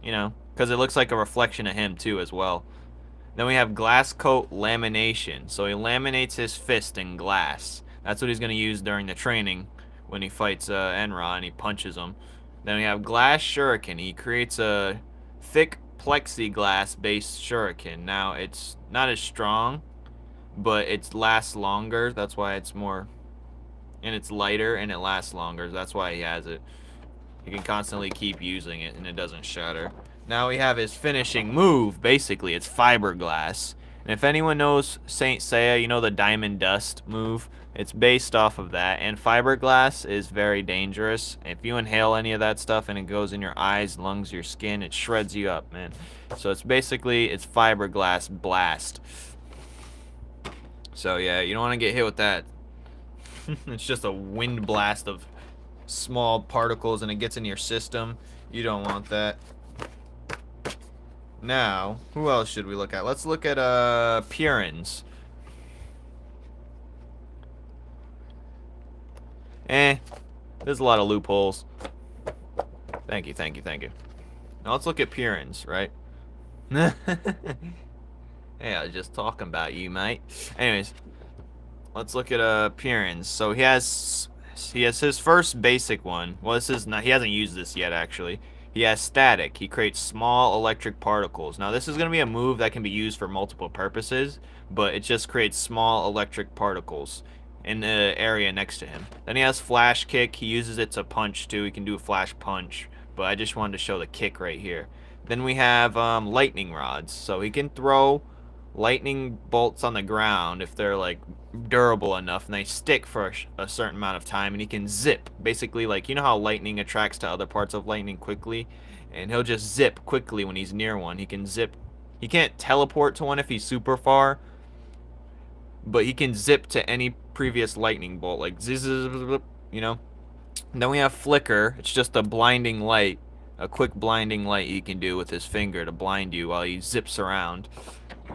You know, because it looks like a reflection of him, too, as well. Then we have glass coat lamination. So he laminates his fist in glass. That's what he's going to use during the training when he fights Enra and he punches him. Then we have glass shuriken. He creates a thick plexiglass-based shuriken. Now, it's not as strong, but it lasts longer. That's why it's more... And it's lighter, and it lasts longer. That's why he has it. He can constantly keep using it, and it doesn't shatter. Now we have his finishing move. Basically, it's fiberglass. And if anyone knows Saint Seiya, you know the Diamond Dust move? It's based off of that. And fiberglass is very dangerous. If you inhale any of that stuff and it goes in your eyes, lungs, your skin, it shreds you up, man. So it's basically, it's fiberglass blast. So yeah, you don't want to get hit with that. It's just a wind blast of small particles and it gets in your system. You don't want that. Now, who else should we look at? Let's look at Purins. There's a lot of loopholes. Thank you, thank you, thank you. Now let's look at Purins, right? Hey, I was just talking about you, mate. Anyways, let's look at Purins. So he has his first basic one. Well, this is not, he hasn't used this yet actually. He has static. He creates small electric particles. Now this is going to be a move that can be used for multiple purposes, but it just creates small electric particles in the area next to him. Then he has flash kick. He uses it to punch too. He can do a flash punch, but I just wanted to show the kick right here. Then we have lightning rods. So he can throw lightning bolts on the ground if they're like durable enough and they stick for a certain amount of time, and he can zip. Basically, like, you know how lightning attracts to other parts of lightning quickly, and he'll just zip quickly when he's near one. He can zip. He can't teleport to one if he's super far, but he can zip to any previous lightning bolt, like zzz, you know. And then we have flicker. It's just a blinding light, a quick blinding light he can do with his finger to blind you while he zips around.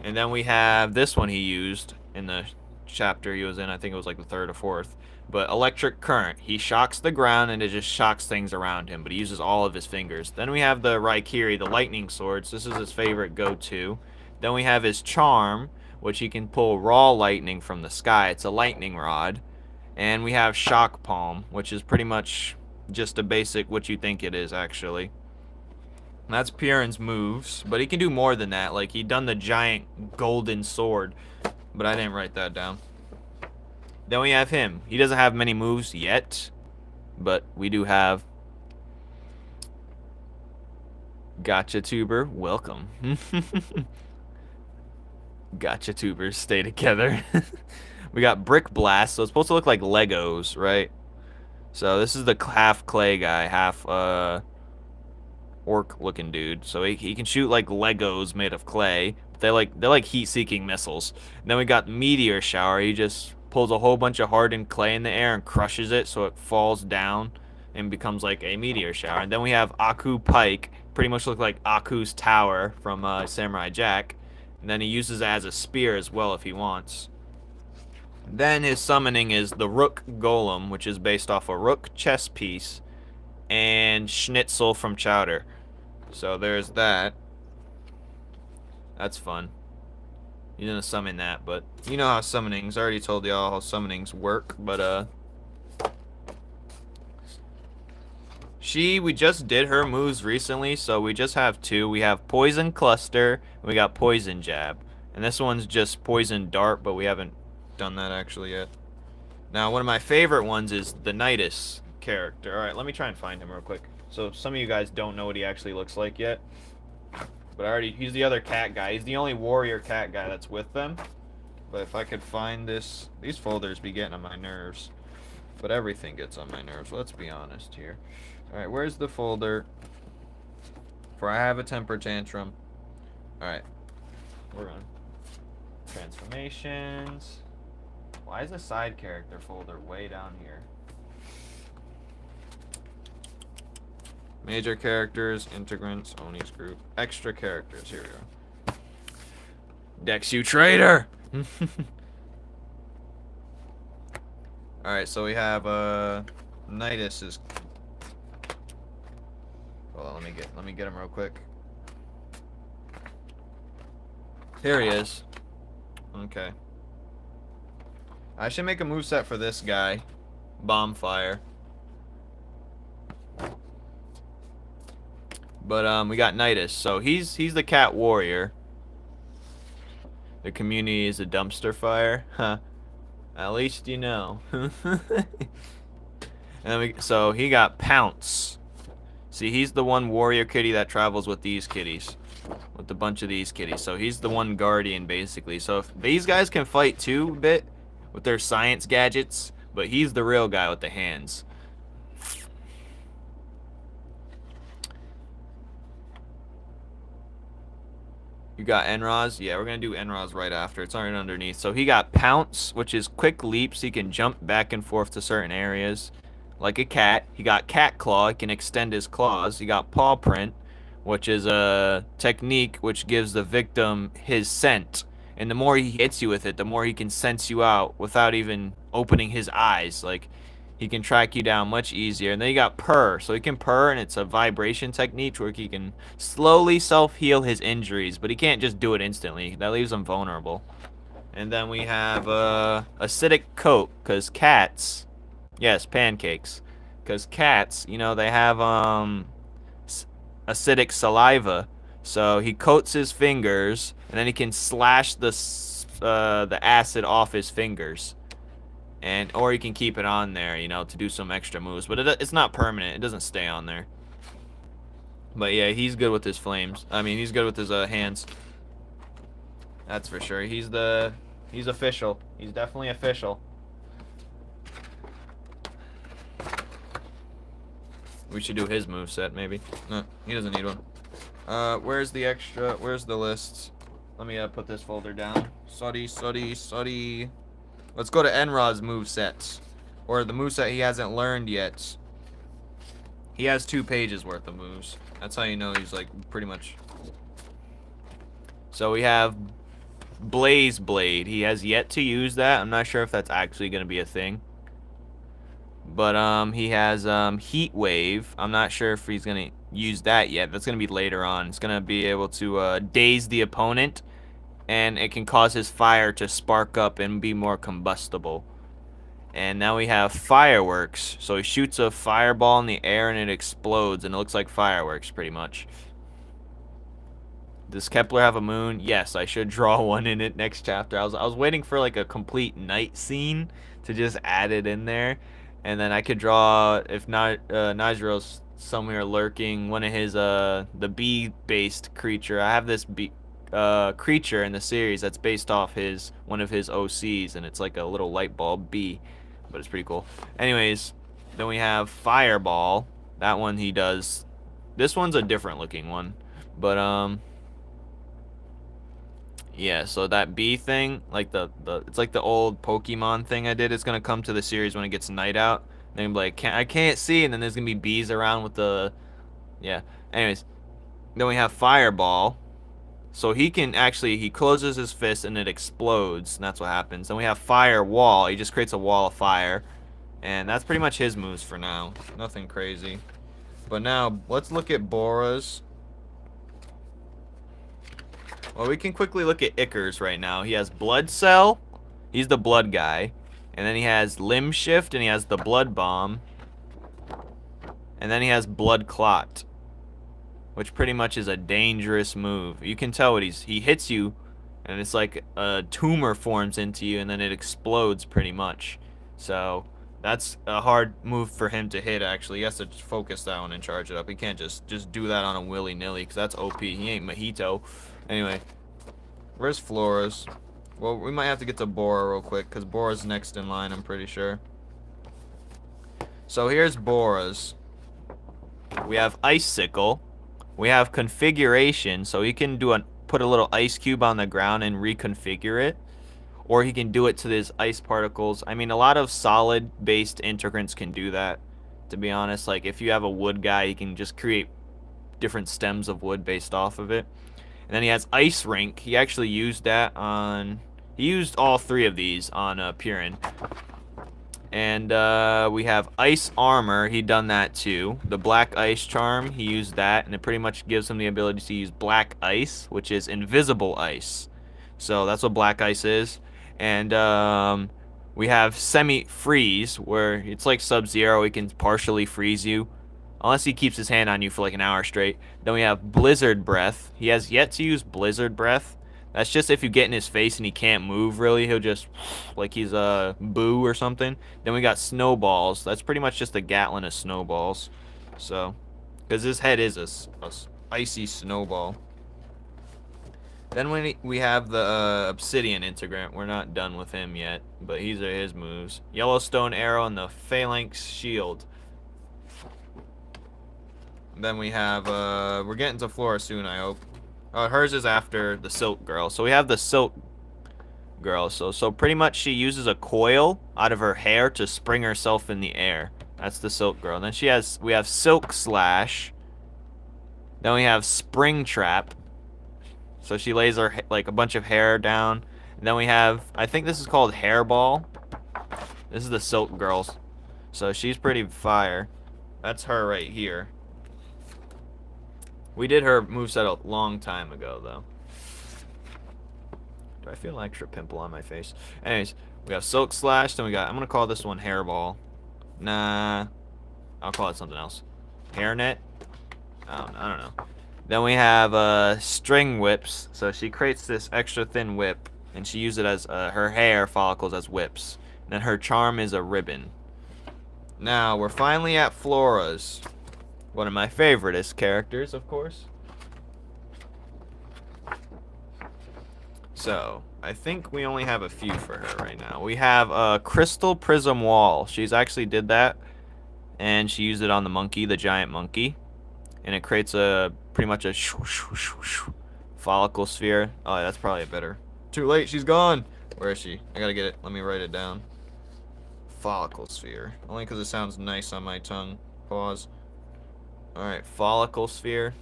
And then we have this one he used in the chapter he was in. I think it was like the third or fourth. But electric current. He shocks the ground and it just shocks things around him. But he uses all of his fingers. Then we have the Raikiri, the lightning swords. This is his favorite go-to. Then we have his charm, which he can pull raw lightning from the sky. It's a lightning rod. And we have shock palm, which is pretty much just a basic what you think it is actually. That's Purin's moves, but he can do more than that. Like, he done the giant golden sword, but I didn't write that down. Then we have him. He doesn't have many moves yet, but we do have Gotcha Tuber. Welcome. Gotcha Tubers, stay together. We got Brick Blast, so it's supposed to look like Legos, right? So this is the half clay guy, half orc looking dude. So he can shoot like Legos made of clay. They're like heat-seeking missiles. And then we got Meteor Shower. He just pulls a whole bunch of hardened clay in the air and crushes it so it falls down and becomes like a meteor shower. And then we have Aku Pike. Pretty much look like Aku's tower from Samurai Jack. And then he uses it as a spear as well if he wants. Then his summoning is the Rook Golem, which is based off a Rook chess piece and Schnitzel from Chowder. So there's that. That's fun. He's gonna summon that, but you know how summonings, I already told y'all how summonings work, but we just did her moves recently, so we just have two. We have Poison Cluster, and we got Poison Jab. And this one's just Poison Dart, but we haven't done that actually yet. Now, one of my favorite ones is the Nidus character. Alright, let me try and find him real quick. So some of you guys don't know what he actually looks like yet. But he's the other cat guy. He's the only warrior cat guy that's with them. But if I could find this, these folders be getting on my nerves. But everything gets on my nerves, let's be honest here. Alright, where's the folder for I have a temper tantrum? Alright, we're on transformations. Why is the side character folder way down here? Major characters, integrants, Oni's group, extra characters. Here we go. Dex, you traitor! Alright, so we have Nidus is. Hold on, let me get him real quick. Here he is. Okay. I should make a moveset for this guy. Bombfire. But we got Nidus, so he's the cat warrior. The community is a dumpster fire. Huh. At least you know. And so he got Pounce. See, he's the one warrior kitty that travels with these kitties. With a bunch of these kitties. So he's the one guardian, basically. So if these guys can fight too a bit with their science gadgets, but he's the real guy with the hands. You got Enraz? Yeah, we're going to do Enraz right after. It's already underneath. So he got Pounce, which is quick leaps. He can jump back and forth to certain areas like a cat. He got Cat Claw. He can extend his claws. He got Paw Print, which is a technique which gives the victim his scent. And the more he hits you with it, the more he can sense you out without even opening his eyes. Like, he can track you down much easier. And then you got Purr. So he can purr, and it's a vibration technique where he can slowly self-heal his injuries. But he can't just do it instantly. That leaves him vulnerable. And then we have acidic coat, because cats... Yes, pancakes. Because cats, you know, they have acidic saliva. So he coats his fingers, and then he can slash the acid off his fingers. Or you can keep it on there, you know, to do some extra moves. But it's not permanent. It doesn't stay on there. But yeah, he's good with his flames. I mean, he's good with his hands. That's for sure. He's official. He's definitely official. We should do his moveset, maybe. No, he doesn't need one. Where's the extra? Where's the list? Let me put this folder down. Sorry. Let's go to Enra's movesets. Or the moveset he hasn't learned yet. He has 2 pages worth of moves. That's how you know he's like pretty much. So we have Blaze Blade. He has yet to use that. I'm not sure if that's actually going to be a thing. But he has Heat Wave. I'm not sure if he's going to use that yet. That's going to be later on. It's going to be able to daze the opponent. And it can cause his fire to spark up and be more combustible. And now we have Fireworks. So he shoots a fireball in the air and it explodes. And it looks like fireworks pretty much. Does Kepler have a moon? Yes, I should draw one in it next chapter. I was waiting for like a complete night scene to just add it in there. And then I could draw, if not, Nigero's somewhere lurking, one of his, the bee-based creature. I have this bee, creature in the series that's based off one of his OCs, and it's like a little light bulb bee, but it's pretty cool. Anyways, then we have Fireball. That one he does. This one's a different looking one, but, yeah, so that bee thing, like it's like the old Pokemon thing I did. It's gonna come to the series when it gets night out. Then be like, I can't see, and then there's gonna be bees around with the, yeah. Anyways, then we have Fireball. So he can actually, he closes his fist and it explodes, and that's what happens. Then we have Fire Wall. He just creates a wall of fire. And that's pretty much his moves for now. Nothing crazy. But now, let's look at Bora's. Well, we can quickly look at Icar's right now. He has Blood Cell. He's the blood guy. And then he has Limb Shift, and he has the Blood Bomb. And then he has Blood Clot, which pretty much is a dangerous move. You can tell what he hits you, and it's like a tumor forms into you, and then it explodes pretty much. So that's a hard move for him to hit, actually. He has to focus that one and charge it up. He can't just do that on a willy-nilly, because that's OP. He ain't Mojito. Anyway, where's Flora's? Well, we might have to get to Bora real quick, because Bora's next in line, I'm pretty sure. So here's Bora's. We have Icicle. We have Configuration, so he can put a little ice cube on the ground and reconfigure it. Or he can do it to his ice particles. I mean, a lot of solid-based integrants can do that, to be honest. Like, if you have a wood guy, he can just create different stems of wood based off of it. And then he has Ice Rink. He actually used that on... He used all three of these on Piran. And we have Ice Armor. He done that too. The Black Ice Charm, he used that. And it pretty much gives him the ability to use Black Ice, which is invisible ice. So that's what Black Ice is. And we have Semi-Freeze, where it's like Sub-Zero. He can partially freeze you, unless he keeps his hand on you for like an hour straight. Then we have Blizzard Breath. He has yet to use Blizzard Breath. That's just if you get in his face and he can't move really. He'll just, like he's a Boo or something. Then we got Snowballs. That's pretty much just a Gatlin of snowballs. So, because his head is a icy snowball. Then we have the Obsidian Integrant. We're not done with him yet, but these are his moves. Yellowstone Arrow and the Phalanx Shield. Then we have, we're getting to Flora soon, I hope. Hers is after the Silk Girl. So we have the Silk Girl. So pretty much she uses a coil out of her hair to spring herself in the air. That's the Silk Girl. And then we have Silk Slash. Then we have Spring Trap. So she lays her, like, a bunch of hair down. And then we have, I think this is called Hairball. This is the Silk Girls. So she's pretty fire. That's her right here. We did her moveset a long time ago, though. Do I feel an extra pimple on my face? Anyways, we have Silk Slash, then we got, I'm going to call this one Hairball. Nah, I'll call it something else. Hairnet? I don't know. Then we have String Whips. So she creates this extra thin whip, and she uses it as her hair follicles as whips. And then her charm is a ribbon. Now, we're finally at Flora's. One of my favoriteest characters, of course. So, I think we only have a few for her right now. We have Crystal Prism Wall. She's actually did that, and she used it on the monkey, the giant monkey. And it creates pretty much a follicle sphere. Oh, that's probably better. Too late, she's gone. Where is she? I gotta get it. Let me write it down. Follicle sphere. Only because it sounds nice on my tongue. Pause. Alright, follicle sphere.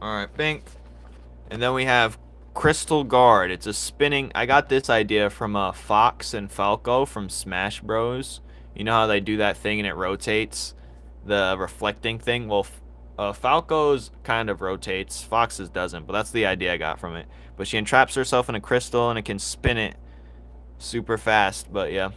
Alright, pink. And then we have Crystal Guard. It's a spinning... I got this idea from Fox and Falco from Smash Bros. You know how they do that thing and it rotates? The reflecting thing? Well, Falco's kind of rotates. Fox's doesn't, but that's the idea I got from it. But she entraps herself in a crystal and it can spin it super fast, but yeah.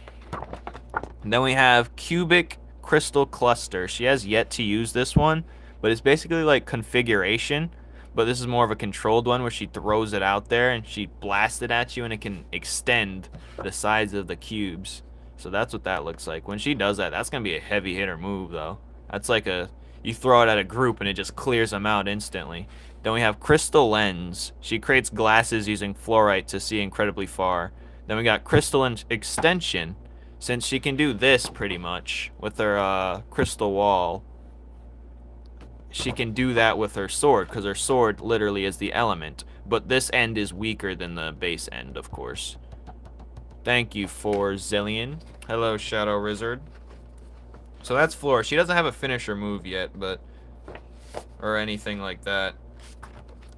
And then we have Cubic Crystal Cluster. She has yet to use this one, but it's basically like configuration, but this is more of a controlled one where she throws it out there and she blasts it at you and it can extend the sides of the cubes. So that's what that looks like. When she does that, that's going to be a heavy hitter move though. That's like you throw it at a group and it just clears them out instantly. Then we have Crystal Lens. She creates glasses using fluorite to see incredibly far. Then we got Crystal Extension. Since she can do this pretty much with her crystal wall, she can do that with her sword, because her sword literally is the element. But this end is weaker than the base end, of course. Thank you, 4Zillion. Hello, Shadow Wizard. So that's Flora. She doesn't have a finisher move yet, but or anything like that.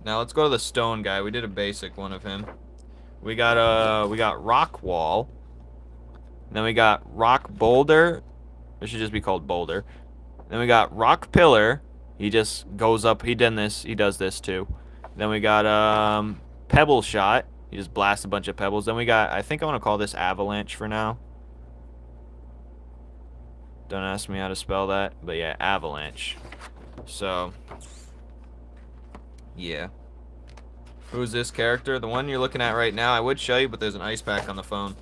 Now let's go to the stone guy. We did a basic one of him. We got rock wall. And then we got rock boulder. It should just be called boulder. Then we got rock pillar. He just goes up. He does this too. Then we got pebble shot. He just blasts a bunch of pebbles. Then we got, I think I want to call this avalanche for now. Don't ask me how to spell that, but yeah, avalanche. So, yeah. Who's this character? The one you're looking at right now, I would show you, but there's an ice pack on the phone.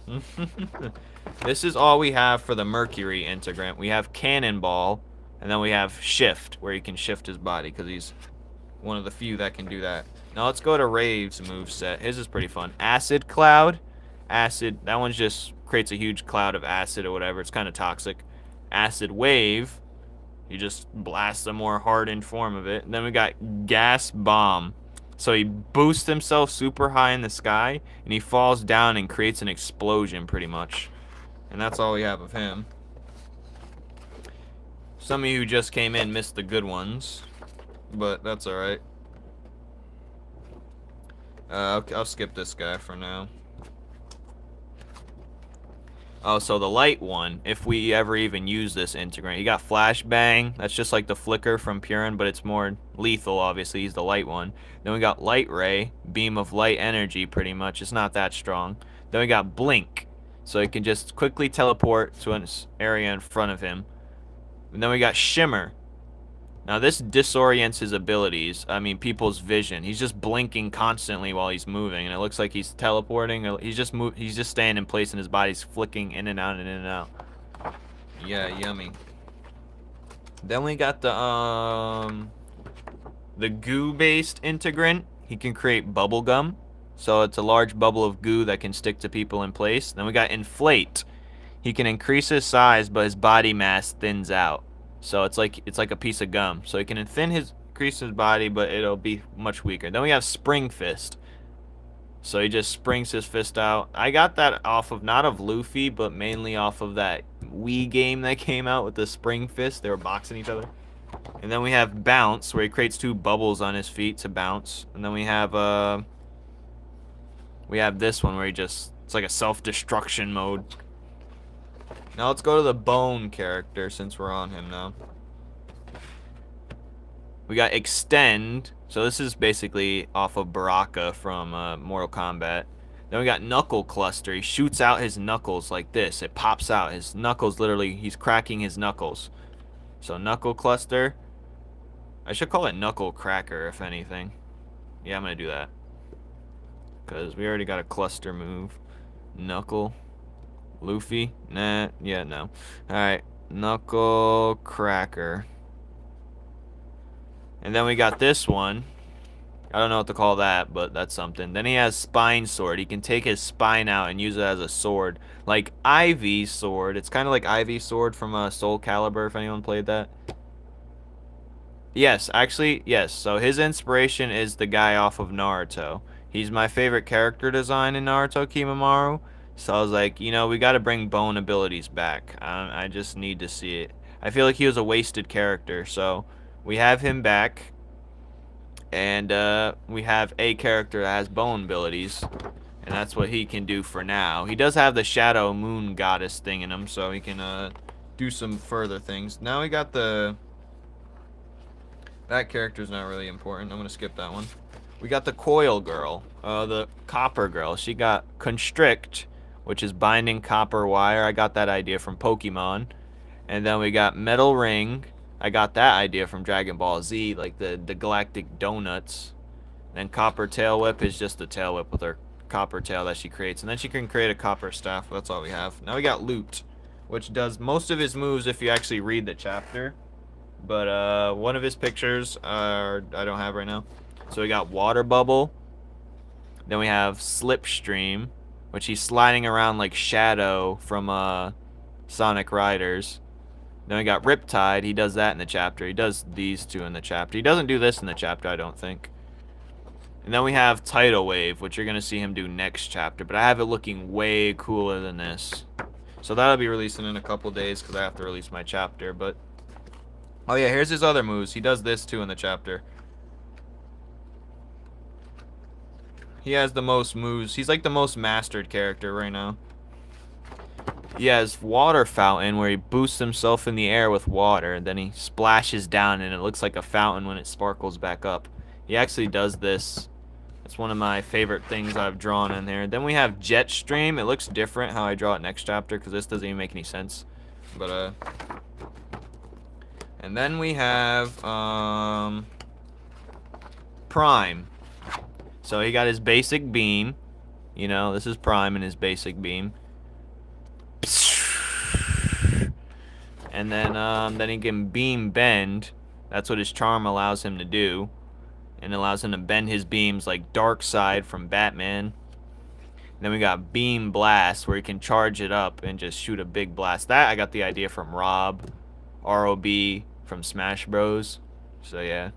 This is all we have for the Mercury integrant. We have Cannonball, and then we have Shift, where he can shift his body, because he's one of the few that can do that. Now let's go to Rave's moveset. His is pretty fun. Acid Cloud. Acid, that one just creates a huge cloud of acid or whatever. It's kind of toxic. Acid Wave. You just blast a more hardened form of it. And then we got Gas Bomb. So he boosts himself super high in the sky, and he falls down and creates an explosion pretty much. And that's all we have of him. Some of you who just came in missed the good ones, but that's alright. I'll skip this guy for now. Oh, so the light one, if we ever even use this integrant, you got Flashbang. That's just like the Flicker from Purin, but it's more lethal, obviously. He's the light one. Then we got Light Ray, Beam of Light Energy, pretty much. It's not that strong. Then we got Blink, so he can just quickly teleport to an area in front of him. And then we got Shimmer. Now this disorients his abilities. I mean, people's vision. He's just blinking constantly while he's moving, and it looks like he's teleporting. He's just staying in place, and his body's flicking in and out and in and out. Yeah, yummy. Then we got the goo-based integrant. He can create bubble gum, so it's a large bubble of goo that can stick to people in place. Then we got Inflate. He can increase his size, but his body mass thins out. So it's like a piece of gum. So he can increase his body, but it'll be much weaker. Then we have Spring Fist. So he just springs his fist out. I got that off of, not of Luffy, but mainly off of that Wii game that came out with the Spring Fist. They were boxing each other. And then we have Bounce, where he creates 2 bubbles on his feet to bounce. And then we have this one where it's like a self-destruction mode. Now let's go to the Bone character, since we're on him now. We got Extend. So this is basically off of Baraka from Mortal Kombat. Then we got Knuckle Cluster. He shoots out his knuckles like this. It pops out. His knuckles, literally, he's cracking his knuckles. So Knuckle Cluster. I should call it Knuckle Cracker, if anything. Yeah, I'm going to do that. Because we already got a cluster move. Knuckle. Luffy? Nah, yeah, no. Alright, Knuckle Cracker. And then we got this one. I don't know what to call that, but that's something. Then he has Spine Sword. He can take his spine out and use it as a sword. Like Ivy's sword. It's kind of like Ivy's sword from Soul Calibur, if anyone played that. Yes, actually, yes. So his inspiration is the guy off of Naruto. He's my favorite character design in Naruto, Kimamaru. So I was like, you know, we got to bring Bone abilities back. I just need to see it. I feel like he was a wasted character. So we have him back. And we have a character that has Bone abilities. And that's what he can do for now. He does have the Shadow Moon Goddess thing in him. So he can do some further things. Now we got the... That character's not really important. I'm going to skip that one. We got the Coil Girl. The Copper Girl. She got Constrict, which is binding copper wire. I got that idea from Pokemon. And then we got Metal Ring. I got that idea from Dragon Ball Z, like the galactic donuts. And Copper Tail Whip is just a tail whip with her copper tail that she creates. And then she can create a copper staff. That's all we have. Now we got Loot, which does most of his moves if you actually read the chapter. But one of his pictures I don't have right now. So we got Water Bubble. Then we have Slipstream, which he's sliding around like Shadow from Sonic Riders. Then we got Riptide. He does that in the chapter. He does these two in the chapter. He doesn't do this in the chapter, I don't think. And then we have Tidal Wave, which you're going to see him do next chapter. But I have it looking way cooler than this. So that'll be releasing in a couple days because I have to release my chapter. But Oh yeah, here's his other moves. He does this too in the chapter. He has the most moves. He's like the most mastered character right now. He has Water Fountain, where he boosts himself in the air with water, and then he splashes down, and it looks like a fountain when it sparkles back up. He actually does this. It's one of my favorite things I've drawn in there. Then we have Jet Stream. It looks different how I draw it next chapter, because this doesn't even make any sense. But, and then we have, Prime. So he got his basic beam. You know, this is Prime and his basic beam. And then he can beam bend. That's what his charm allows him to do. And allows him to bend his beams like Darkseid from Batman. And then we got Beam Blast, where he can charge it up and just shoot a big blast. That I got the idea from ROB from Smash Bros. So yeah.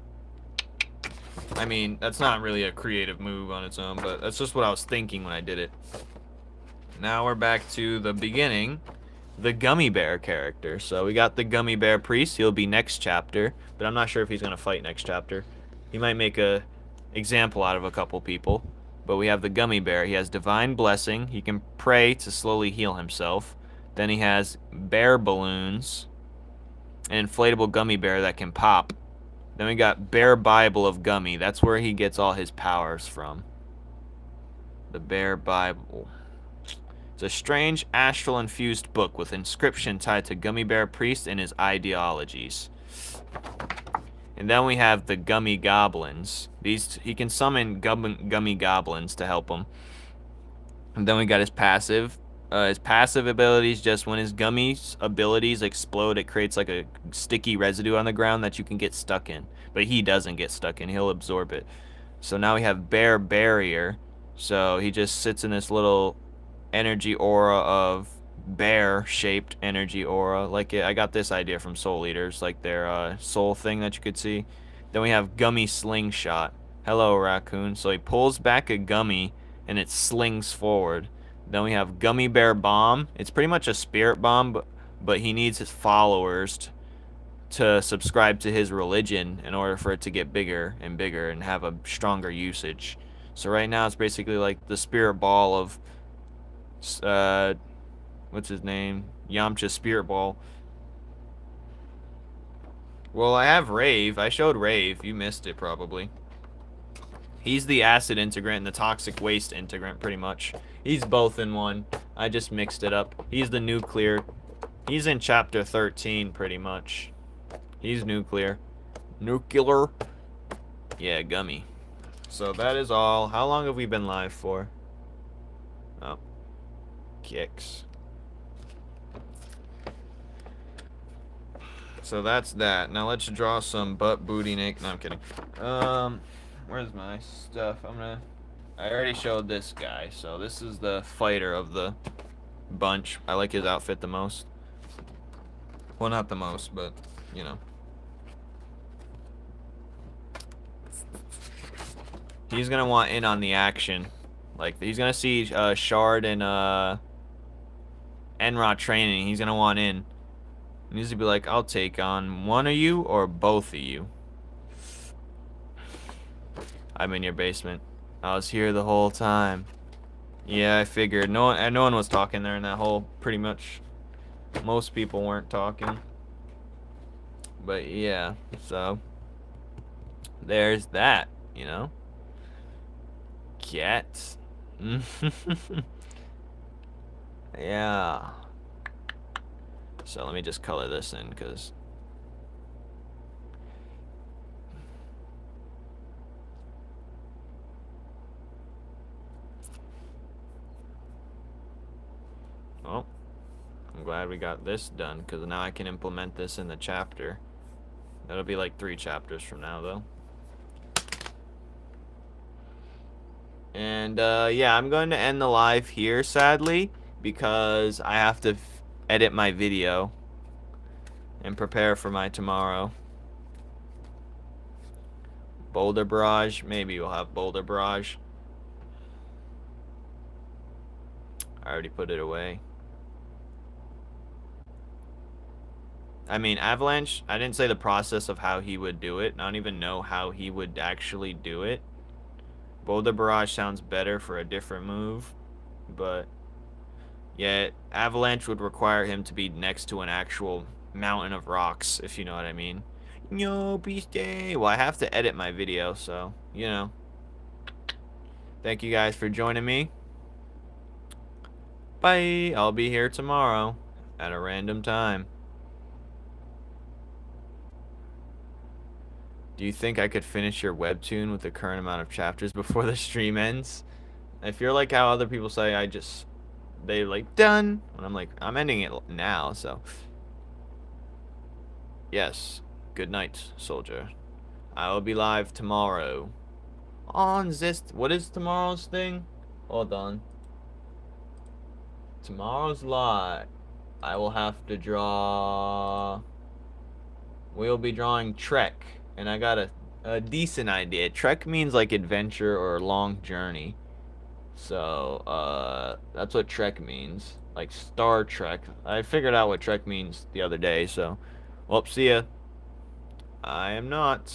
I mean, that's not really a creative move on its own, but that's just what I was thinking when I did it. Now we're back to the beginning. The Gummy Bear character. So we got the Gummy Bear Priest. He'll be next chapter, but I'm not sure if he's going to fight next chapter. He might make a example out of a couple people. But we have the Gummy Bear. He has Divine Blessing. He can pray to slowly heal himself. Then he has Bear Balloons. An inflatable gummy bear that can pop. Then we got Bear Bible of Gummy. That's where he gets all his powers from. The Bear Bible. It's a strange astral-infused book with inscription tied to Gummy Bear Priest and his ideologies. And then we have the Gummy Goblins. He can summon Gummy Goblins to help him. And then we got his passive. His passive abilities, just when his gummy abilities explode, it creates like a sticky residue on the ground that you can get stuck in. But he doesn't get stuck in. He'll absorb it. So now we have Bear Barrier. So he just sits in this little energy aura of bear-shaped energy aura. Like I got this idea from Soul Eaters, like their soul thing that you could see. Then we have Gummy Slingshot. Hello, raccoon. So he pulls back a gummy and it slings forward. Then we have Gummy Bear Bomb. It's pretty much a spirit bomb, but he needs his followers to subscribe to his religion in order for it to get bigger and bigger and have a stronger usage. So right now it's basically like the spirit ball of what's his name? Yamcha's spirit ball. Well, I have Rave. I showed Rave. You missed it probably. He's the acid integrant and the toxic waste integrant, pretty much. He's both in one. I just mixed it up. He's the nuclear. He's in chapter 13, pretty much. He's nuclear. Nuclear. Yeah, Gummy. So that is all. How long have we been live for? Oh. Kicks. So that's that. Now let's draw some butt booty naked. No, I'm kidding. Where's my stuff? I already showed this guy. So this is the fighter of the bunch. I like his outfit the most. Well, not the most, but you know. He's gonna want in on the action. Like he's gonna see Shard and Enra training. He's gonna want in. He needs to be like, I'll take on one of you or both of you. I'm in your basement. I was here the whole time. Yeah, I figured. No one was talking there in that hole. Pretty much, most people weren't talking. But yeah, so there's that. You know, cats. Yeah. So let me just color this in, because well, I'm glad we got this done, because now I can implement this in the chapter. That'll be like 3 chapters from now, though. And yeah, I'm going to end the live here, sadly, because I have to edit my video and prepare for my tomorrow. Boulder Barrage, maybe we'll have Boulder Barrage. I already put it away. I mean, Avalanche, I didn't say the process of how he would do it. I don't even know how he would actually do it. Boulder Barrage sounds better for a different move, but yeah, Avalanche would require him to be next to an actual mountain of rocks, if you know what I mean. Yo, beast day. Well, I have to edit my video, so, you know. Thank you guys for joining me. Bye. I'll be here tomorrow at a random time. Do you think I could finish your webtoon with the current amount of chapters before the stream ends? If you're like how other people say, they like, done. And I'm like, I'm ending it now, so. Yes. Good night, soldier. I will be live tomorrow. On this, what is tomorrow's thing? Hold on. Tomorrow's live. I will have to draw. We'll be drawing Trek, and I got a decent idea. Trek means like adventure or long journey. So, that's what Trek means. Like Star Trek. I figured out what Trek means the other day, so. Well, see ya. I am not.